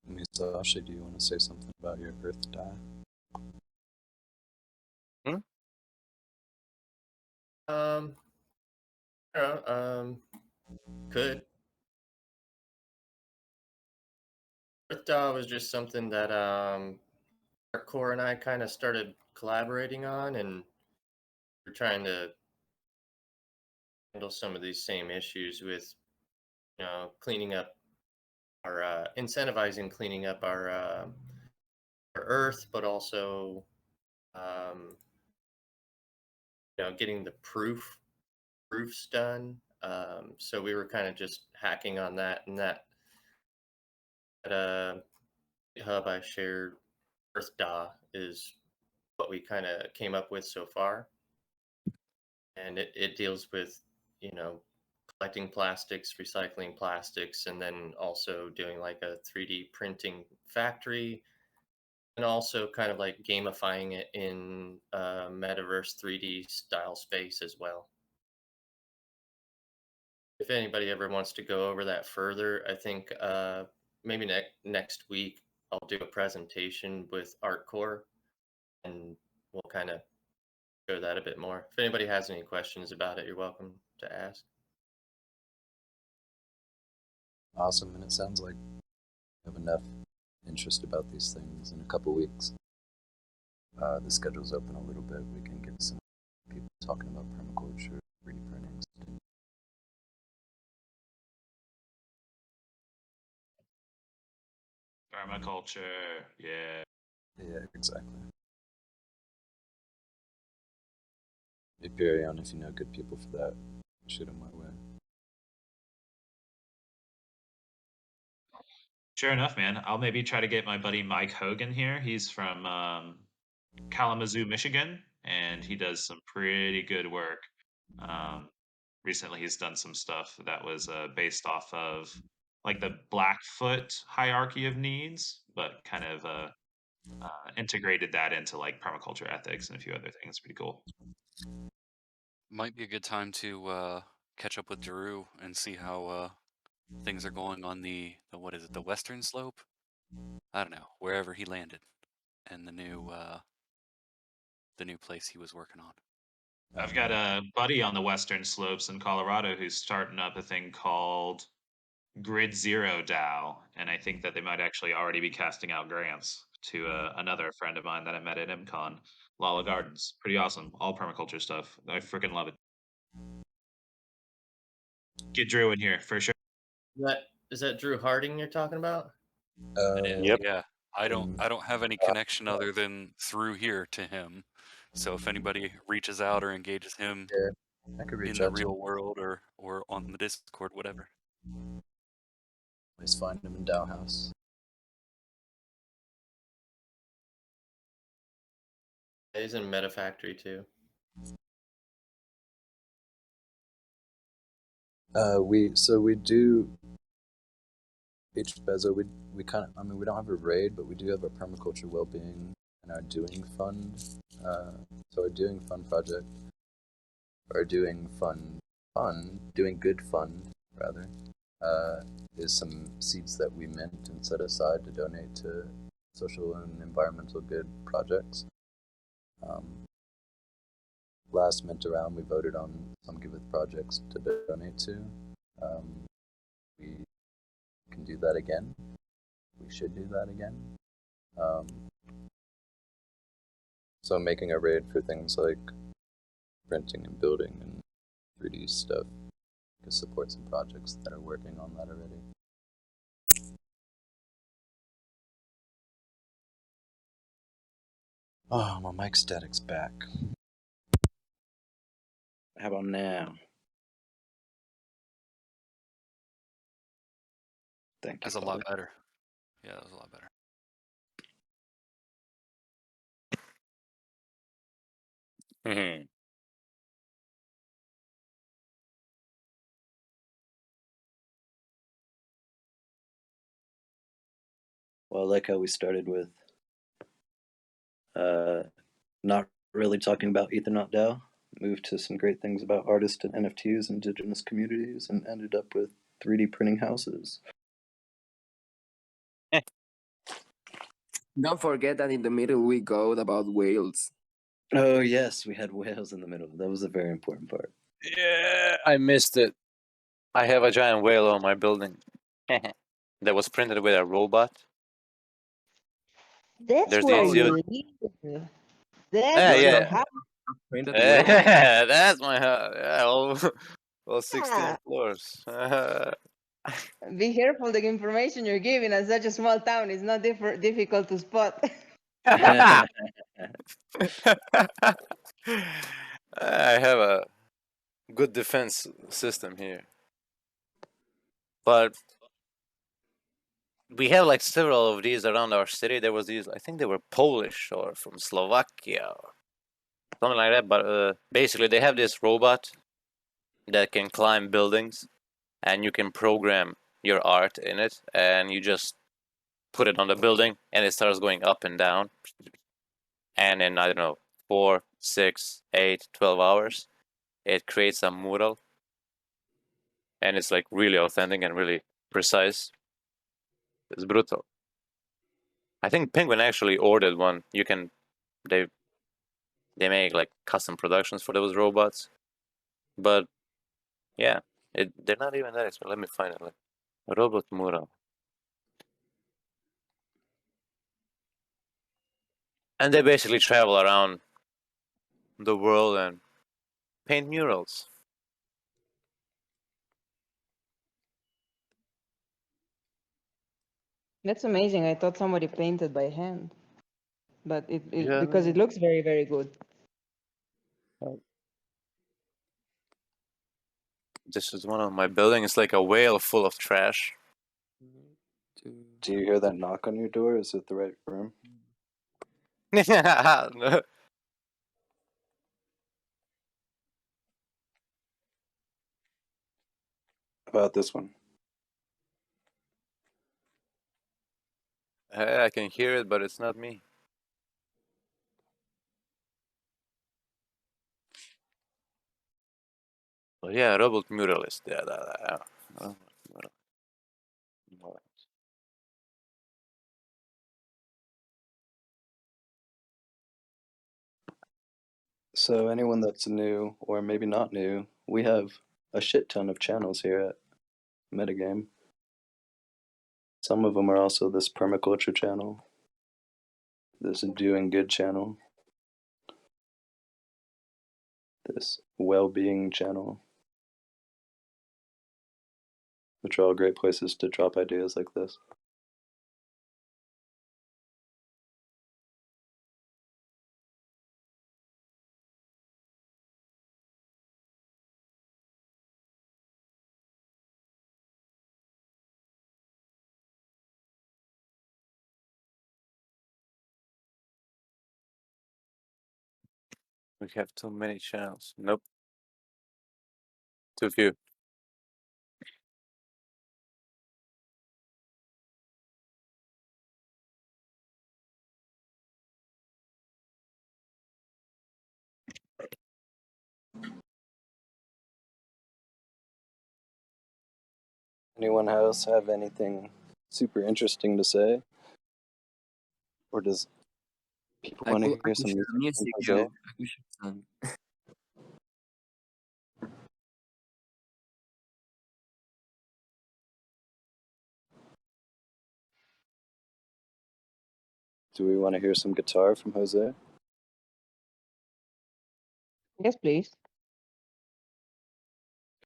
Misasha, do you want to say something about your Earth die? Um, Could. Earth was just something that Core and I kind of started collaborating on, and we're trying to handle some of these same issues with, cleaning up our incentivizing cleaning up our Earth, but also getting the proofs done. So we were kind of just hacking on that, and that GitHub I shared, EarthDA, is what we kind of came up with so far. And it deals with, collecting plastics, recycling plastics, and then also doing like a 3D printing factory, and also kind of like gamifying it in metaverse 3D style space as well. If anybody ever wants to go over that further, I think maybe next week I'll do a presentation with ArtCore, and we'll kind of show that a bit more. If anybody has any questions about it, you're welcome to ask. Awesome, and it sounds like you have enough interest about these things. In a couple weeks, the schedule's open a little bit. We can get some people talking about permaculture, 3D printing. Permaculture, yeah. Yeah, exactly. Hyperion, if you know good people for that, shoot them my way. Sure enough, man. I'll maybe try to get my buddy Mike Hogan here. He's from Kalamazoo, Michigan, and he does some pretty good work. Recently, he's done some stuff that was based off of like the Blackfoot hierarchy of needs, but kind of integrated that into like permaculture ethics and a few other things. Pretty cool. Might be a good time to catch up with Drew and see how things are going on the what is it, the western slope? I don't know, wherever he landed, and the new place he was working on. I've got a buddy on the western slopes in Colorado who's starting up a thing called Grid Zero DAO, and I think that they might actually already be casting out grants to another friend of mine that I met at MCon, Lala Gardens. Pretty awesome, all permaculture stuff. I freaking love it. Get Drew in here for sure. Is that Drew Harding you're talking about? It is, yeah. I don't have any connection other than through here to him. So if anybody reaches out or engages him I could reach in the out to real him. world or on the Discord, whatever. Always find him in Dow House. He's in Meta Factory too. We do H Bezo. We kind of, I mean, we don't have a raid, but we do have a permaculture well-being and our Doing Fund. So our Doing Fund project, or Doing Good Fund rather, is some seeds that we mint and set aside to donate to social and environmental good projects. Last mint around, we voted on some Giveth projects to donate to. We can do that again. We should do that again. So making a raid for things like printing and building and 3D stuff to support some projects that are working on that already. Oh, my mic static's back. How about now? Thank you. That's a lot better. Yeah, that was a lot better. Well, I like how we started with not really talking about Ethernaut DAO, moved to some great things about artists and NFTs, indigenous communities, and ended up with 3D printing houses. Don't forget that in the middle we go about whales. Oh yes, we had whales in the middle. That was a very important part. Yeah, I missed it. I have a giant whale on my building that was printed with a robot. That's There's where the you live. That's yeah, your yeah. house. Printed whale? Yeah, that's my house. Yeah, all 16 Yeah. floors. Be careful the information you're giving at such a small town is not difficult to spot. I have a good defense system here. But we have like several of these around our city. There was these, I think they were Polish or from Slovakia or something like that. But basically, they have this robot that can climb buildings, and you can program your art in it, and you just put it on the building, and it starts going up and down. And in, I don't know, 4, 6, 8, 12 hours, it creates a mural, and it's like really authentic and really precise. It's brutal. I think Penguin actually ordered one. You can, they they make like custom productions for those robots, but yeah, they're not even that expensive. Let me find it. Like robot mural, and they basically travel around the world and paint murals. That's amazing. I thought somebody painted by hand, but it Yeah, because it looks very, very good. this is one of my buildings. It's like a whale full of trash. Do you hear that knock on your door? Is it the right room? No. About this one. I can hear it, but it's not me. But yeah, robot muralist. Yeah, robot mural. So anyone that's new, or maybe not new, we have a shit ton of channels here at Metagame. Some of them are also this permaculture channel, this doing good channel, this well-being channel, which are all great places to drop ideas like this. We have too many channels. Nope, too few. Anyone else have anything super interesting to say? Or does people want to hear some music from Jose? Do we want to hear some guitar from Jose? Yes, please.